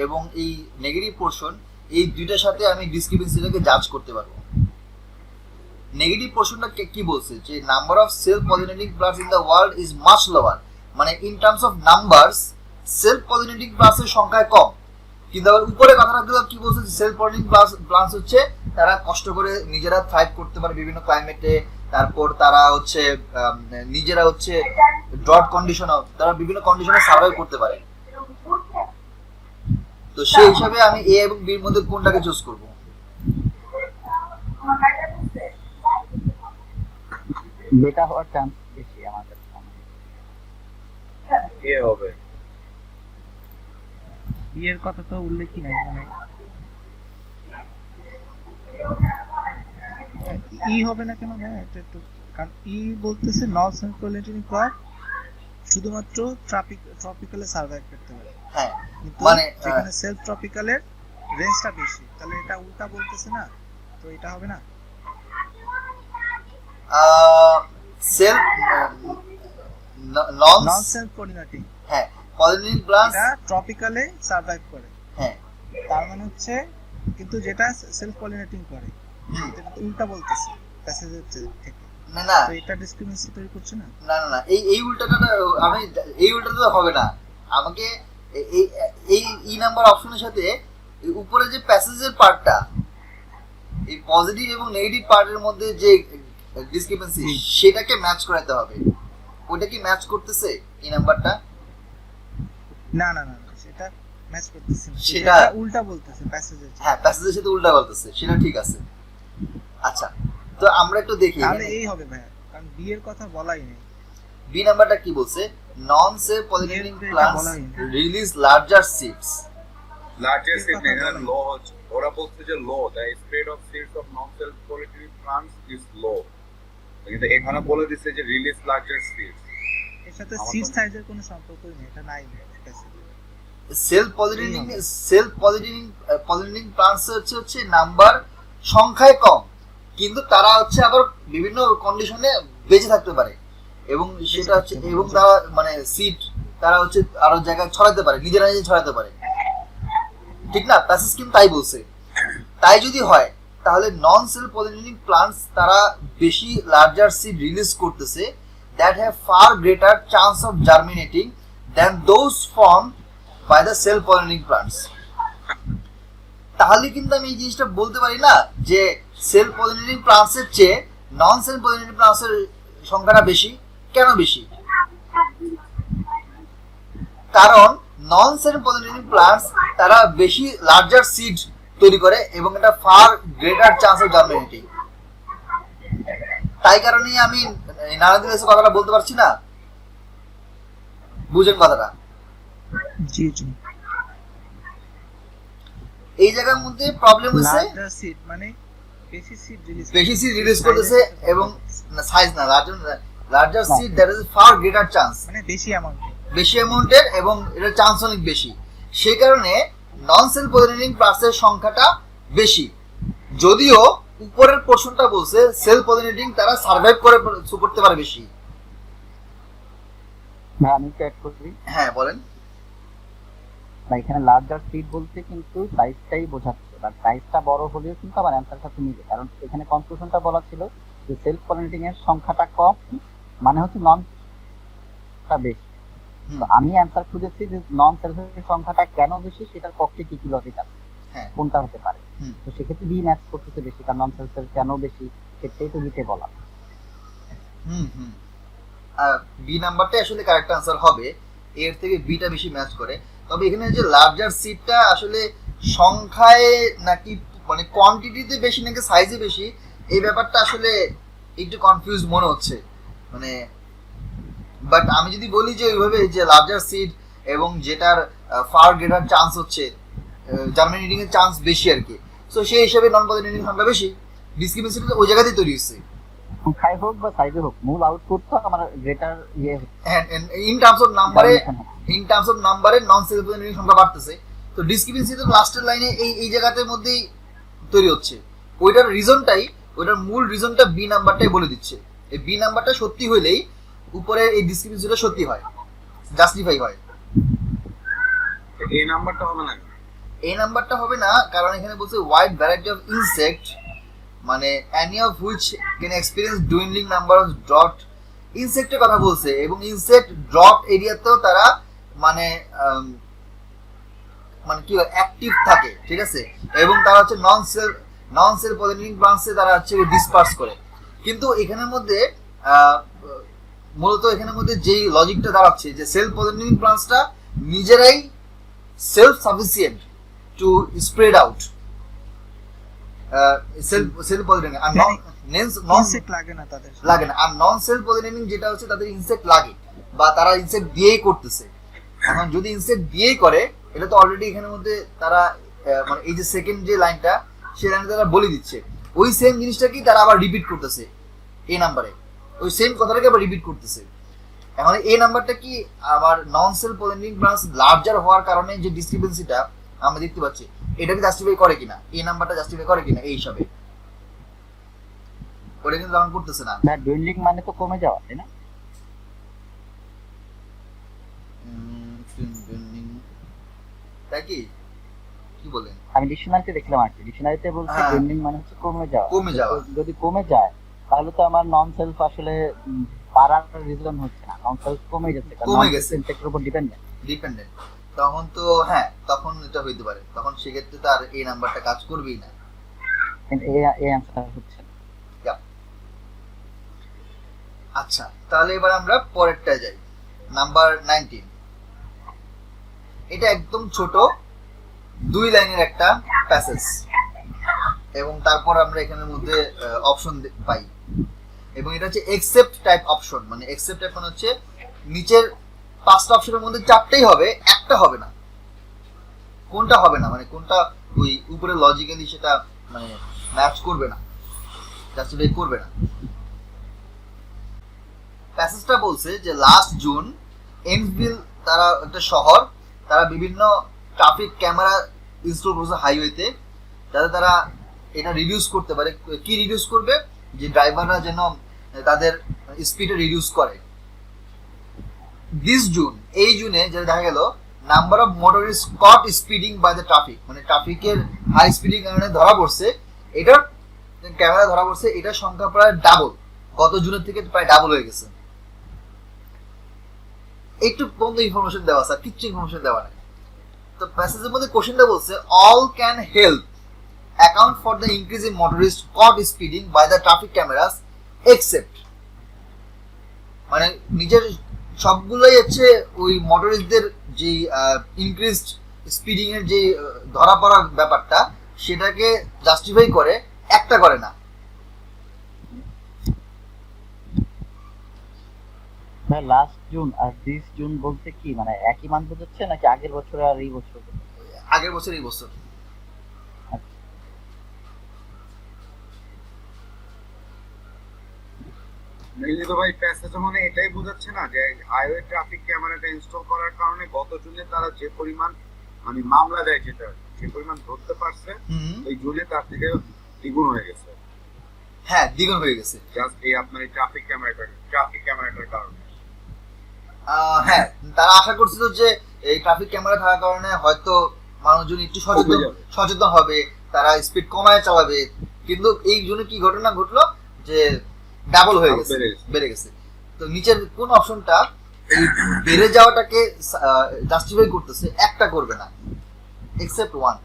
এবং এই নেগেটিভ পোরশন, এই দুইটার সাথে আমি ডিসক্রিপেন্সিটাকে জাজ করতে পারবো। নেগেটিভ পোরশনটা কি বলছে যে number of self pollinating plants in the world is much lower, মানে in terms of numbers self pollinating প্লান্টসের সংখ্যা কম। কিন্তু আবার উপরে কথাটা কি বলছে, সেলফ পলিনেটিং প্লান্টস হচ্ছে তারা কষ্ট করে নিজেরা থ্রাইভ করতে পারে বিভিন্ন ক্লাইমেটে, তারপর তারা হচ্ছে নিজেরা হচ্ছে ড্রট কন্ডিশনও, তারা বিভিন্ন কন্ডিশনে সার্ভাইভ করতে পারে। তো সেই হিসাবে আমি এ এবং বি এর মধ্যে কোনটাকে চুজ করব? বেটা হওয়ার চান্স বেশি আমাদের। এ হবে। বিয়ের কথা তো উল্লেখই নাই, মানে ই হবে না কেন? হ্যাঁ, এটা একটু, কারণ ই বলতেছে নন সেলফ পলিনেটিং ক্রপ শুধুমাত্র ট্রপিক্যালে সার্ভাইভ করতে পারে। হ্যাঁ, কিন্তু মানে যেখানে সেলফ ট্রপিক্যালের রেঞ্জটা বেশি, তাহলে এটা উল্টা বলতেছে না, তো এটা হবে না। সেলফ নন নন সেলফ পলিনেটিং, হ্যাঁ পলিনেটিং প্লান্টস, এটা ট্রপিক্যালে সার্ভাইভ করে, হ্যাঁ তার মানে হচ্ছে, কিন্তু যেটা সেলফ পলিনেটিং করে এটা তো উল্টা বলতেছে প্যাসেজের থেকে। না না তো এটা ডিসক্রিমিনেন্সি তৈরি করছে না। না না না, এই উল্টাটা আমি এই উল্টাটা তো হবে না। আমাকে এই এই ই নাম্বার অপশনের সাথে উপরে যে প্যাসেজের পার্টটা, এই পজিটিভ এবং নেগেটিভ পার্টের মধ্যে যে ডিসক্রিপেন্সি, সেটাকে ম্যাচ করাতে হবে। ওটা কি ম্যাচ করতেছে এই নাম্বারটা? না না না, সেটা ম্যাচ করতেছে না, সেটা সেটা উল্টা বলতেছে প্যাসেজের। হ্যাঁ, প্যাসেজের সাথে উল্টা বলতেছে, সেটা ঠিক আছে। আচ্ছা, তো আমরা একটু দেখি তাহলে এই হবে ভাই, কারণ বি এর কথা বলাই নেই। বি নাম্বারটা কি বলছে? Non self pollinating plants release larger seeds. Larger seed এখানে লো হচ্ছে, ওরা বলছে যে low, the spread of seeds of non self pollinating plants is low, কিন্তু এখানে বলে দিছে যে রিলিজ লার্জার সিডস। এর সাথে সিড সাইজের কোনো সম্পর্কই নেই, এটা নাই প্যাসেজে। সেলফ পলিনেটিং প্লান্টস হচ্ছে নাম্বার সংখ্যায় কম, কিন্তু তারা হচ্ছে আবার বিভিন্ন কন্ডিশনে বেঁচে থাকতে পারে, এবং সেটা হচ্ছে, এবং তারা মানে সিড তারা হচ্ছে আরো জায়গায় ছড়াতে পারে, নিজেরা নিজে ছড়াতে পারে, ঠিক না? প্যাসেজ কিন্তু তাই বলছে। তাই যদি হয় তাহলে নন সেলফ পলিনেটিং প্লান্টস তারা বেশি লার্জার সিড রিলিজ করতেছে, that have far greater chance of germinating than those form by the self pollinating plants. তাহলে কিন্তু আমি এই জিনিসটা বলতে পারি না যে সেলফ পলিনেটিং প্লান্টসের চেয়ে নন সেলফ পলিনেটিং প্লান্টসের সংখ্যাটা বেশি। কেন বেশি? কারণ নন সেলফ পলিনেটিং প্লান্টস তারা বেশি লার্জার সিড তৈরি করে এবং এটা ফার গ্রেটার চান্স অফ জার্মিনেটিং। তাই কারণেই আমি নানাদিন এসে কথাটা বলতে পারছি না, বুঝেন কথাটা? জি জি। এই জায়গার মধ্যে প্রবলেম হচ্ছে লার্জার সিড মানে বেশি সিড রিলিজ করতেছে, এবং সাইজ না, larger seed that is far greater chance, মানে বেশি অ্যামাউন্টের, এবং এটার চান্স অনেক বেশি। সেই কারণে নন সেলফ পলিনেটিং প্লান্টসের সংখ্যাটা বেশি, যদিও উপরের পোর্শনটা বলছে সেলফ পলিনেটিং তারা সার্ভাইভ করতে পারে বেশি। ভাই আমি একটু অ্যাড করি। হ্যাঁ বলেন। না এখানে লার্জার সিড বলতে কিন্তু সাইজটাই বোঝাচ্ছে, আর সাইজটা বড় হলেও কিন্তু আমার অ্যান্সার সাথে মিলে, কারণ এখানে কনক্লুশনটা বলা ছিল যে সেলফ পলিনেটিং এর সংখ্যাটা কম মানে হচ্ছে ননটা বেশি। তো আমি অ্যান্সার খুঁজেছি যে নন সেলফের সংখ্যাটা কেন বেশি, সেটার পক্ষে কি কি লজিক আছে, হ্যাঁ কোনটা হতে পারে। হুম। তো সেক্ষেত্রে বি ম্যাচ করতেছে বেশি, কারণ নন সেলফের কেন বেশি সেটাই তো দিতে বলা। হুম হুম বি নাম্বারটা আসলে কারেক্ট আনসার হবে, এর থেকে বিটা বেশি ম্যাচ করে। তবে এখানে যে লার্জার সিটটা আসলে সংখ্যায় নাকি মানে কোয়ান্টিটিতে বেশি নাকি সাইজে বেশি, এই ব্যাপারটা আসলে একটু কনফিউজ মনে হচ্ছে মানে। বাট আমি যদি বলি যে ওইভাবে যে লার্জার সিট এবং যেটার ফার গ্রেটার চান্স হচ্ছে জার্মিনেটিং এর চান্স বেশি আর কি, সো সেই হিসাবে নন পলিনেটিং সংখ্যা বেশি, ডিসক্রিমিনেন্সিটা ওই জায়গাতেই তৈরি হচ্ছে। সংখ্যায় হোক বা সাইজে হোক, মূল আউটপুট তো আমার গ্রেটার ইয়ে ইন টার্মস অফ নাম্বারে নন সেলফ পলিনেটিং সংখ্যা বাড়তেছে, তো ডিসক্রিমিনেন্সি তো লাস্টের লাইনে এই জায়গাটার মধ্যেই তৈরি হচ্ছে। ওইটার মূল রিজনটা বি নাম্বারটাই বলে দিচ্ছে। এই বি নাম্বারটা সত্যি হইলেই উপরে এই ডিসক্রিমিনেন্সিটা সত্যি হয়, জাস্টিফাই হয়। এই নাম্বারটা হবে না, এই নাম্বারটা হবে না কারণ এখানে বলছে ওয়াইড ভ্যারাইটি অফ ইনসেক্ট, মানে any of which can experience dwindling number of drought. ইনসেক্টের কথা বলছে এবং ইনসেক্ট ড্রট এরিয়াতেও তারা মানে মানে কি অ্যাক্টিভ থাকে, ঠিক আছে, এবং তারা হচ্ছে নন সেল পলিনেটিং প্লান্টসে তারা হচ্ছে ডিসপার্স করে। কিন্তু এখানের মধ্যে মূলত এখানের মধ্যে যেই লজিকটা দাঁড়াচ্ছে যে সেলফ পলিনেটিং প্লান্টসটা নিজেরাই self sufficient to spread out self pollinating, আর ইনসেক্ট লাগে না তাদের। লাগে না। আর নন সেলফ পলিনেটিং যেটা হচ্ছে তাদের ইনসেক্ট লাগে বা তারা ইনসেক্ট দিয়েই করতেছে। এখন যদি ইনসেক্ট দিয়েই করে, এটা তো অলরেডি এখানের মধ্যে তারা মানে এই যে সেকেন্ড যে লাইনটা, সেই লাইনটা তারা বলে দিচ্ছে ওই সেম জিনিসটাকেই তারা আবার রিপিট করতেছে এই নাম্বারে, ওই সেম কথাটাকে আবার রিপিট করতেছে। এখন এই নাম্বারটা কি আমার নন সেলফ পলিনেটিং প্লান্টস লার্জার হওয়ার কারণে যে ডিসক্রিপেন্সিটা আমরা দেখতে পাচ্ছি, এটাকে জাস্টিফাই করে কিনা, এই নাম্বারটা জাস্টিফাই করে কিনা এই হিসাবে, ওটা কিন্তু তেমন করতেছে না। না ডুইনলিং মানে তো কমে যাওয়া, তাই না? তাই কি কি বলেন? আমি ডিকশনারিতে দেখলাম আর কি, ডিকশনারিতে বলছে হ্যাঁ। ডুইনলিং মানে হচ্ছে কমে যাওয়া। কমে যাওয়া। তো যদি কমে যায় তাহলে তো আমার নন সেলফ আসলে বাড়ার রিজন হচ্ছে না, নন সেলফ কমে যাচ্ছে, কারণ কমে গেছে। ইনসেক্টের উপর ডিপেন্ডেন্ট। তখন তো হ্যাঁ, তখন এটা হইতে পারে, তখন সেক্ষেত্রে তো আর এই নাম্বারটা কাজ করবেই না। কিন্তু এই অ্যান্সার হচ্ছে না। আচ্ছা, তাহলে এবার আমরা পরেরটা যাই, নাম্বার 19। এটা একদম ছোট 2 লাইনের একটা প্যাসেজ, এবং তারপর আমরা এখানের মধ্যে অপশন পাই, এবং এটা হচ্ছে এক্সেপ্ট টাইপ অপশন। মানে এক্সেপ্ট টাইপ মানে হচ্ছে নিচের 5টা অপশনের মধ্যে 4টাই হবে, একটা হবে না। কোনটা হবে না মানে কোনটা ওই উপরে লজিক্যালি সেটা মানে ম্যাচ করবে না, জাস্টিফাই করবে না। প্যাসেজটা বলছে যে লাস্ট জুন এন্সভিল তারা একটা শহর, তারা বিভিন্ন ট্রাফিক ক্যামেরা ইনস্টল করছে হাইওয়েতে, যাতে তারা এটা রিডিউস করতে পারে। কি রিডিউস করবে? যে ড্রাইভাররা যেন তাদের স্পিডে রিডিউস করে। দিস জুন, এই জুনে যেটা দেখা গেল number of motorist caught speeding by the traffic, মানে ট্রাফিকের হাই স্পিডিং কারণে ধরা পড়ছে, এটার ক্যামেরা ধরা পড়ছে, এটার সংখ্যা প্রায় ডাবল, গত জুনের থেকে প্রায় ডাবল হয়ে গেছে। একটু বন্ধ ইনফরমেশন দেওয়া স্যার, কিচ্ছু ইনফরমেশন দেওয়া নাই। তো প্যাসেজের মধ্যে কোশ্চেনটা বলছে all can help account for the increase in motorist caught speeding by the traffic cameras except, মানে নিজের সবগুলোই হচ্ছে ওই মোটরিস্টদের যে ইনক্রিজড স্পিডিং এর যে ধরা পড়ার ব্যাপারটা, সেটাকে জাস্টিফাই করে, একটা করে না। লাস্ট জুন আর দিস জুন বলতে কি মানে একই মান বোঝাচ্ছে নাকি আগের বছর আর এই বছর? আগের বছর এই বছর। মেইনলি তো ভাই প্যাসেজ মানে এটাই বোঝাচ্ছে না যে হাইওয়ে ট্রাফিক ক্যামেরাটা ইনস্টল করার কারণে গত জুনে তারা যে পরিমাণ মানে মামলা দেয়, যেটা যে পরিমাণ ধরতে পারছে, এই জুনে তার থেকে দ্বিগুণ হয়ে গেছে। হ্যাঁ দ্বিগুণ হয়ে গেছে। জাস্ট এই আপনার ট্রাফিক ক্যামেরাটার কারণে। হ্যাঁ তারা আশা করছিল যে এই ট্রাফিক ক্যামেরা থাকার কারণে হয়তো মানুষজন একটু কমে যাবে। সচেতন হবে, তারা স্পিড কমায় চালাবে, কিন্তু এই জন্য কি ঘটনা ঘটলো যে ডাবল হয়ে গেছে, বেড়ে গেছে। বেড়ে গেছে। তো নিচের কোন অপশনটা এই বেড়ে যাওয়াটাকে জাস্টিফাই করতেছে, একটা করবে না এক্সেপ্ট ওয়ান।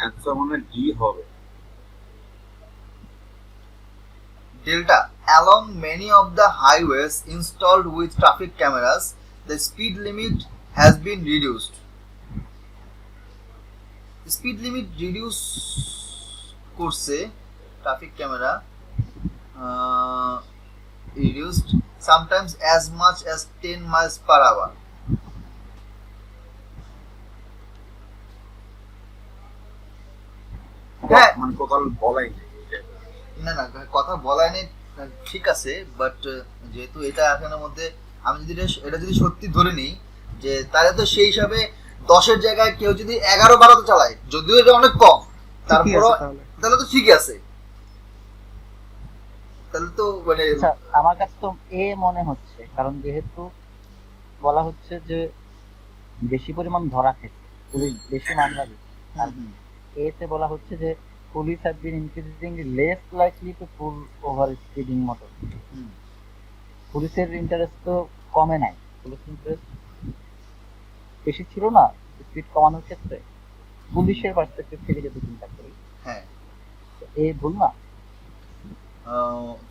অ্যান্সার মনে হয় ডি হবে। Delta. Along many of the highways installed with traffic cameras, the speed limit has been reduced. The speed limit reduce করছে traffic camera reduced sometimes as much as 10 miles per hour. হ্যাঁ মানে টোটাল বলাই নেই। না না কথা বলাই নেই ঠিক আছে, বাট যেহেতু এটা এখানের মধ্যে আমি যদি এটা যদি সত্যি ধরে নিই যে তাহলে তো সেই হিসাবে 10-এর জায়গায় কেউ যদি 11-12 চালায়, যদিও এটা অনেক কম, তারপরও তাহলে তো ঠিকই আছে, তাহলে তো মানে আচ্ছা, আমার কাছে তো এ মনে হচ্ছে, কারণ যেহেতু বলা হচ্ছে যে বেশি পরিমাণ ধরা খেয়েছে, পুলিশ বেশি মামলা দিচ্ছে, আর এতে বলা হচ্ছে যে police have been increasingly less likely to pool over speeding motor. পুলিশের ইন্টারেস্ট তো কমে নাই, পুলিশ ইন্টারেস্ট বেশি ছিল না স্পিড কমানোর ক্ষেত্রে, পুলিশের পার্সপেক্টিভ থেকে যদি চিন্তা করি। হ্যাঁ এ ভুল না?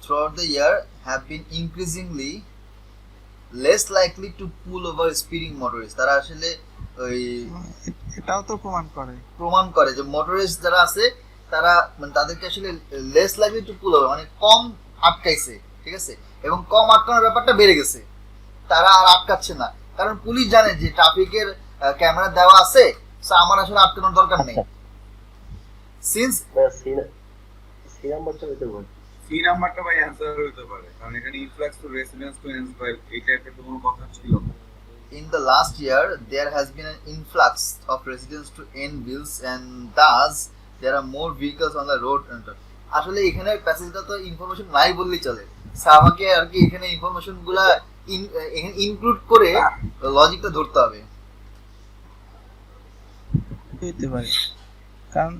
throughout the year have been increasingly less likely to pull over speeding motorists. তারা আসলে ওই এটাও তো প্রমাণ করে যে মোটরিস্ট যারা আছে তারা মানে তাদেরকে আসলে less likely to pool over, মানে কম আটকাইছে, ঠিক আছে, এবং কম আটকানোর ব্যাপারটা বেড়ে গেছে, তারা আর আটকাচ্ছে না, কারণ পুলিশ জানে যে ট্রাফিকের ক্যামেরা দেওয়া আছে, সো আমার আসলে আটকানোর দরকার নেই। সিন্স সি নাম্বারটা হইতে পারে। সি নাম্বারটা ভাই অ্যান্সার হতে পারে, কারণ এখানে ইনফ্লাক্স টু রেসিডেন্স টু এনসপাইল এই টাইপের তো কোনো কথা ছিল না। in the last year there has been an influx of residents to N-Bills and thus there are more vehicles on the road. আসলে এখানে প্যাসেজটা তো ইনফরমেশন নাই বললেই চলে, আমাকে আর কি এখানে ইনফরমেশন গুলা ইনক্লুড করে লজিকটা ধরতে হবে। হইতে পারে, কারণ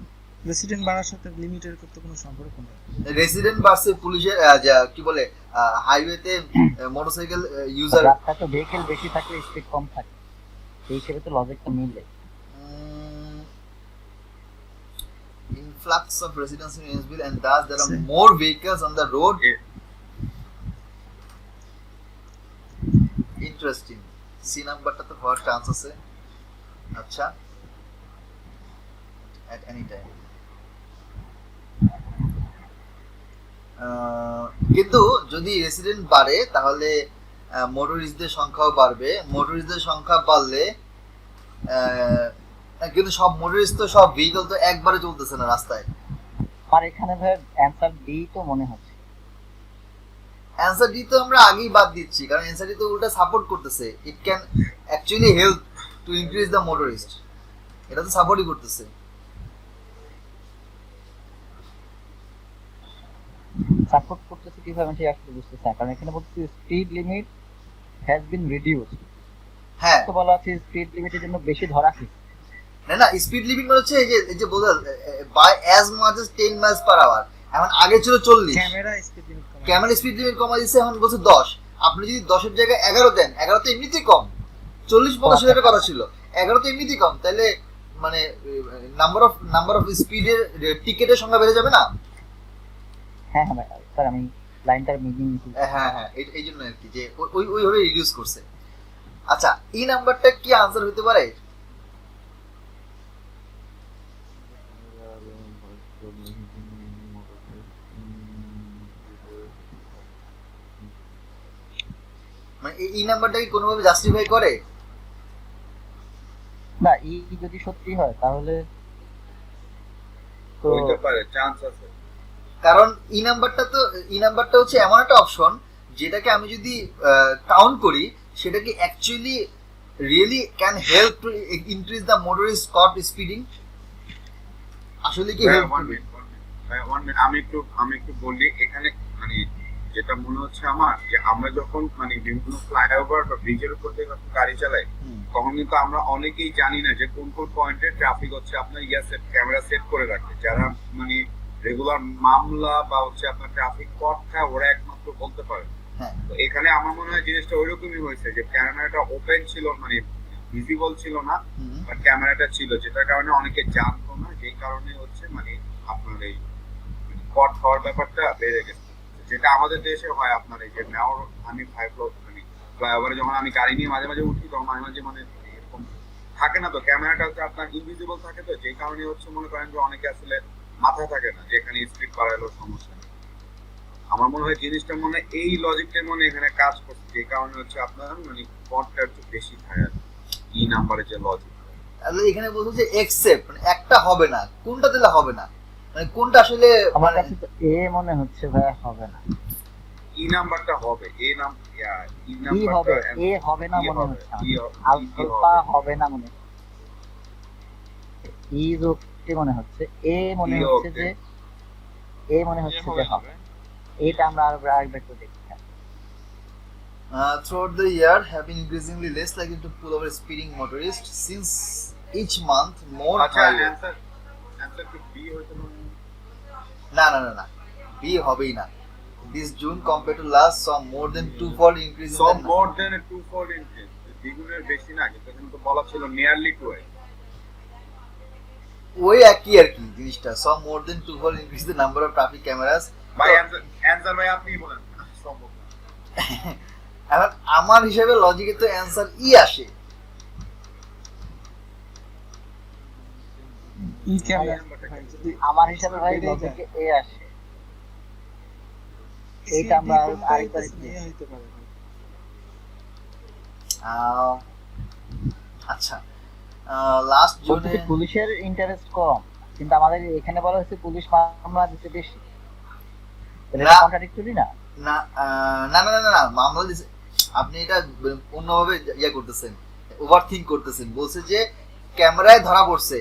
রেসিডেন্ট বাড়ার সাথে লিমিটের তো কোনো সম্পর্ক নেই। রেসিডেন্ট ভার্সেস পুলিশের কি বলে হাইওয়েতে মোটরসাইকেল ইউজার, রাস্তায় তো ভেহিকল বেশি থাকলে স্পিড কম থাকে, সেই হিসেবে তো লজিকটা মিলে। influx of residents in Evansville and thus there are more vehicles on the road. Interesting. C নাম্বারটা তো হওয়ার চান্স আছে। আচ্ছা, at any time. কিন্তু যদি রেসিডেন্ট বাড়ে তাহলে মোটরিস্টদের সংখ্যাও বাড়বে, মোটরিস্টদের সংখ্যা বাড়লে কিন্তু সব মোটরিস্ট তো সব ভেহিকল তো একবারে চলতেছে না রাস্তায়। আর এখানে ভাই অ্যানসার ডি তো মনে হচ্ছে। অ্যানসার ডি তো আমরা আগেই বাদ দিচ্ছি, কারণ অ্যানসার ডি তো উল্টা সাপোর্ট করতেছে, it can actually help to increase the motorist, এটা তো সাপোর্টই করতেছে। সাপোর্ট করতেছে কিভাবে আমি আসলে বুঝতে চাই, কারণ এখানে বলছি speed limit has been reduced. হ্যাঁ তো বলা আছে স্পিড লিমিটের জন্য বেশি ধরা খেয়েছে। না না, স্পিড লিমিট মানে হচ্ছে এই যে বোঝা by as much as 10 miles per hour, এখন আগে ছিল 40, ক্যামেরা স্পিড লিমিট কমায়, ক্যামেরা স্পিড লিমিট কমা দিচ্ছে, এখন বলছে 10। আপনি যদি 10-এর জায়গায় 11 দেন, 11 তো এমনিতেই কম, 40-50 এর কথা ছিল, 11 তো এমনিতেই কম, তাহলে মানে নাম্বার অফ স্পিডের টিকেটের সংখ্যা বেড়ে যাবে না? হ্যাঁ হ্যাঁ স্যার, আমি লাইনটার মিনিং। হ্যাঁ হ্যাঁ, এই জন্য আর কি যে ওইভাবে রিডিউস করছে। আচ্ছা, এই নাম্বারটা কি আনসার হতে পারে? এই নাম্বারটা কি কোনোভাবে জাস্টিফাই করে? না, ই যদি সত্যি হয় তাহলে তো হইতে পারে, চান্স আছে। কারণ ই নাম্বারটা হচ্ছে এমন একটা অপশন যেটাকে আমি যদি কাউন্ট করি সেটা কি actually really can help to increase the motorist spot speeding, আসলে কি হেল্প করবে? আমি একটু বলি এখানে, মানে যেটা মনে হচ্ছে আমার, যে আমরা যখন মানে বিভিন্ন ফ্লাইওভার বা ব্রিজের উপর দিয়ে যখন গাড়ি চালাই, তখন কিন্তু আমরা অনেকেই জানি না যে কোন কোন পয়েন্টে ট্রাফিক হচ্ছে আপনার ক্যামেরা সেট করে রাখে। যারা মানে রেগুলার মামলা বা হচ্ছে আপনার ট্রাফিক পথটা ওরা একমাত্র বলতে পারে। তো এখানে আমার মনে হয় জিনিসটা ওইরকমই হয়েছে যে ক্যামেরাটা ওপেন ছিল, মানে ভিজিবল ছিল না, বাট ক্যামেরাটা ছিল, যেটার কারণে অনেকে জানতো না, যেই কারণে হচ্ছে মানে আপনার এই পথ হওয়ার ব্যাপারটা বেড়ে গেছে। যেটা আমাদের দেশে হয়, আপনার এই যে মেয়র আমি ফ্লাইওভারে যখন আমি গাড়ি নিয়ে মাঝে মাঝে উঠি, তখন মাঝে মাঝে মানে এরকম থাকে না, তো ক্যামেরাটা হচ্ছে আপনার ইনভিজিবল থাকে, তো যে কারণে হচ্ছে মনে করেন যে অনেকে আসলে মাথা থাকে না যে এখানে স্পিড বাড়ালো সমস্যা নেই। আমার মনে হয় জিনিসটা মনে হয় এই লজিকটার মনে এখানে কাজ করছে, যে কারণে হচ্ছে আপনার মানে পথটা একটু বেশি থাকে ই নাম্বারের যে লজিক। তাহলে এখানে বলছো যে এক্সেপ্ট মানে একটা হবে না, কোনটা দিলে হবে না, মানে কোনটা আসলে আমার কাছে তো এ মনে হচ্ছে ভাইয়া হবে না, ই নাম্বারটা হবে, ই ই হবে, নাম্বারটা এ হবে না মনে হচ্ছে আলফা হবে না মনে হচ্ছে, ই রূপটি মনে হচ্ছে, এ মনে হচ্ছে যে হবে। এটা আমরা আরেকবার একটু দেখি। throughout the year have been increasingly less likely to pull over speeding motorists since each month more আচ্ছা, highway অ্যানসার কি বি হইতো না না? না না না বি হবেই না। this June compared to last saw more than twofold increase in so the more than a 2-fold increase, দ্বিগুণের বেশি না, কিন্তু কিন্তু বলা ছিল নিয়ারলি 2x। ওই একই আর কি জিনিসটা, saw more than twofold increase the number of traffic cameras। ভাই অ্যানসার ভাই আপনিই বলেন, সম্ভব না। এখন আমার হিসাবে লজিকে তো অ্যান্সার ই আসে। ই ক্যামেরা যদি আমার হিসাবে ভাই বেড়ে যায়। লজিকে এ আসে। এইটা আমরা আরেকবার একটু নিয়ে হইতে পারে ভাই। আচ্ছা, লাস্ট জুনে বলতেছি পুলিশের ইন্টারেস্ট কম, কিন্তু আমাদের এখানে বলা হচ্ছে পুলিশ মামলা দিতে বেশি, এটা না। কন্ট্রাডিক্টরি না? না না না না না মামলা দিছে, আপনি এটা অন্যভাবে ইয়ে করতেছেন, ওভার থিঙ্ক করতেছেন। বলছে যে ক্যামেরায় ধরা পড়ছে,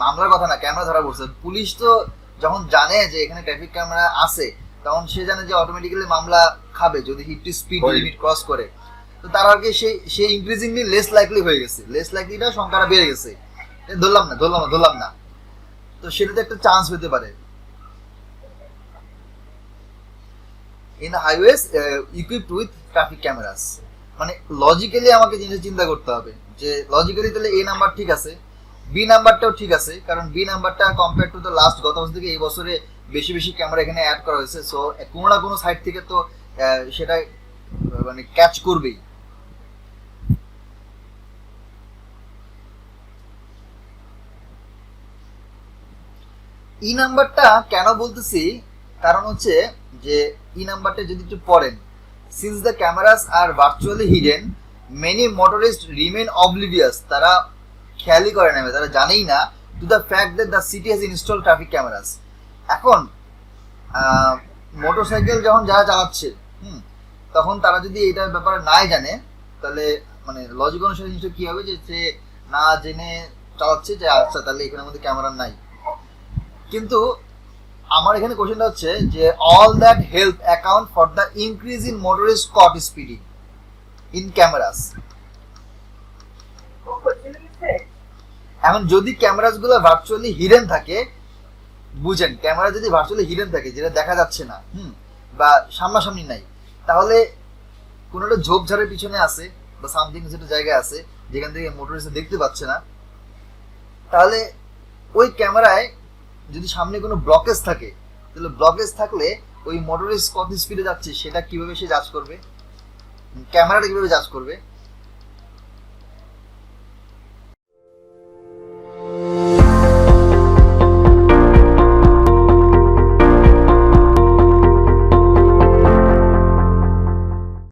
মামলার কথা না, ক্যামেরা ধরা পড়ছে। পুলিশ তো যখন জানে যে এখানে ট্রাফিক ক্যামেরা আছে, তখন সে জানে যে অটোমেটিক্যালি মামলা খাবে যদি hit to speed limit cross করে। তো তার আগে সে ইনক্রিজিংলি লেস লাইকলি হয়ে গেছে, লেস লাইকলিটা সংখ্যাটা বেড়ে গেছে। ধরলাম না, তো সেটাতে একটা চান্স হতে পারে। in highways equipped with traffic cameras, মানে লজিক্যালি আমাকে জিনিস চিন্তা করতে হবে যে লজিক্যালি তাহলে এ নাম্বার ঠিক আছে, বি নাম্বারটাও ঠিক আছে, কারণ বি নাম্বারটা কম্পেয়ার টু দ্য লাস্ট গত বছর থেকে এই বছরে বেশি বেশি ক্যামেরা এখানে অ্যাড করা হয়েছে। সো কোনো না কোনো সাইড থেকে তো সেটা মানে ক্যাচ করবেই। ই নাম্বারটা কেন বলতেছি, কারণ হচ্ছে যে ই নাম্বারটা যদি একটু পড়েন, since the cameras are virtually hidden many motorist remain oblivious, তারা খেয়ালই করে নেবে, তারা জানেই না to the fact that the city has install traffic cameras. এখন মোটরসাইকেল যখন যারা চালাচ্ছে তখন তারা যদি এটার ব্যাপারে নাই জানে, তাহলে মানে লজিক অনুসারে জিনিসটা কি হবে যে সে না জেনে চালাচ্ছে যে আচ্ছা তাহলে এখানের মধ্যে ক্যামেরা নাই। কিন্তু আমার এখানে কোশ্চেনটা হচ্ছে যে all that help account for the increase in motorist caught speeding in cameras. এখন যদি ক্যামেরাস গুলো ভার্চুয়ালি হিডেন থাকে, বুঝেন ক্যামেরা যদি ভার্চুয়ালি হিডেন থাকে যেটা দেখা যাচ্ছে না বা সামনাসামনি নাই, তাহলে কোনো একটা ঝোপঝাড়ের পিছনে আছে বা সামথিং যেটা জায়গায় আছে যেখান থেকে মোটরিস্ট দেখতে পাচ্ছে না, তাহলে ওই ক্যামেরায় যদি সামনে কোনো ব্লকেজ থাকে, তাহলে ব্লকেজ থাকলে ওই মোটরিস্ট কত স্পিডে যাচ্ছে সেটা কিভাবে সে জাজ করবে, ক্যামেরাটা কিভাবে জাজ করবে?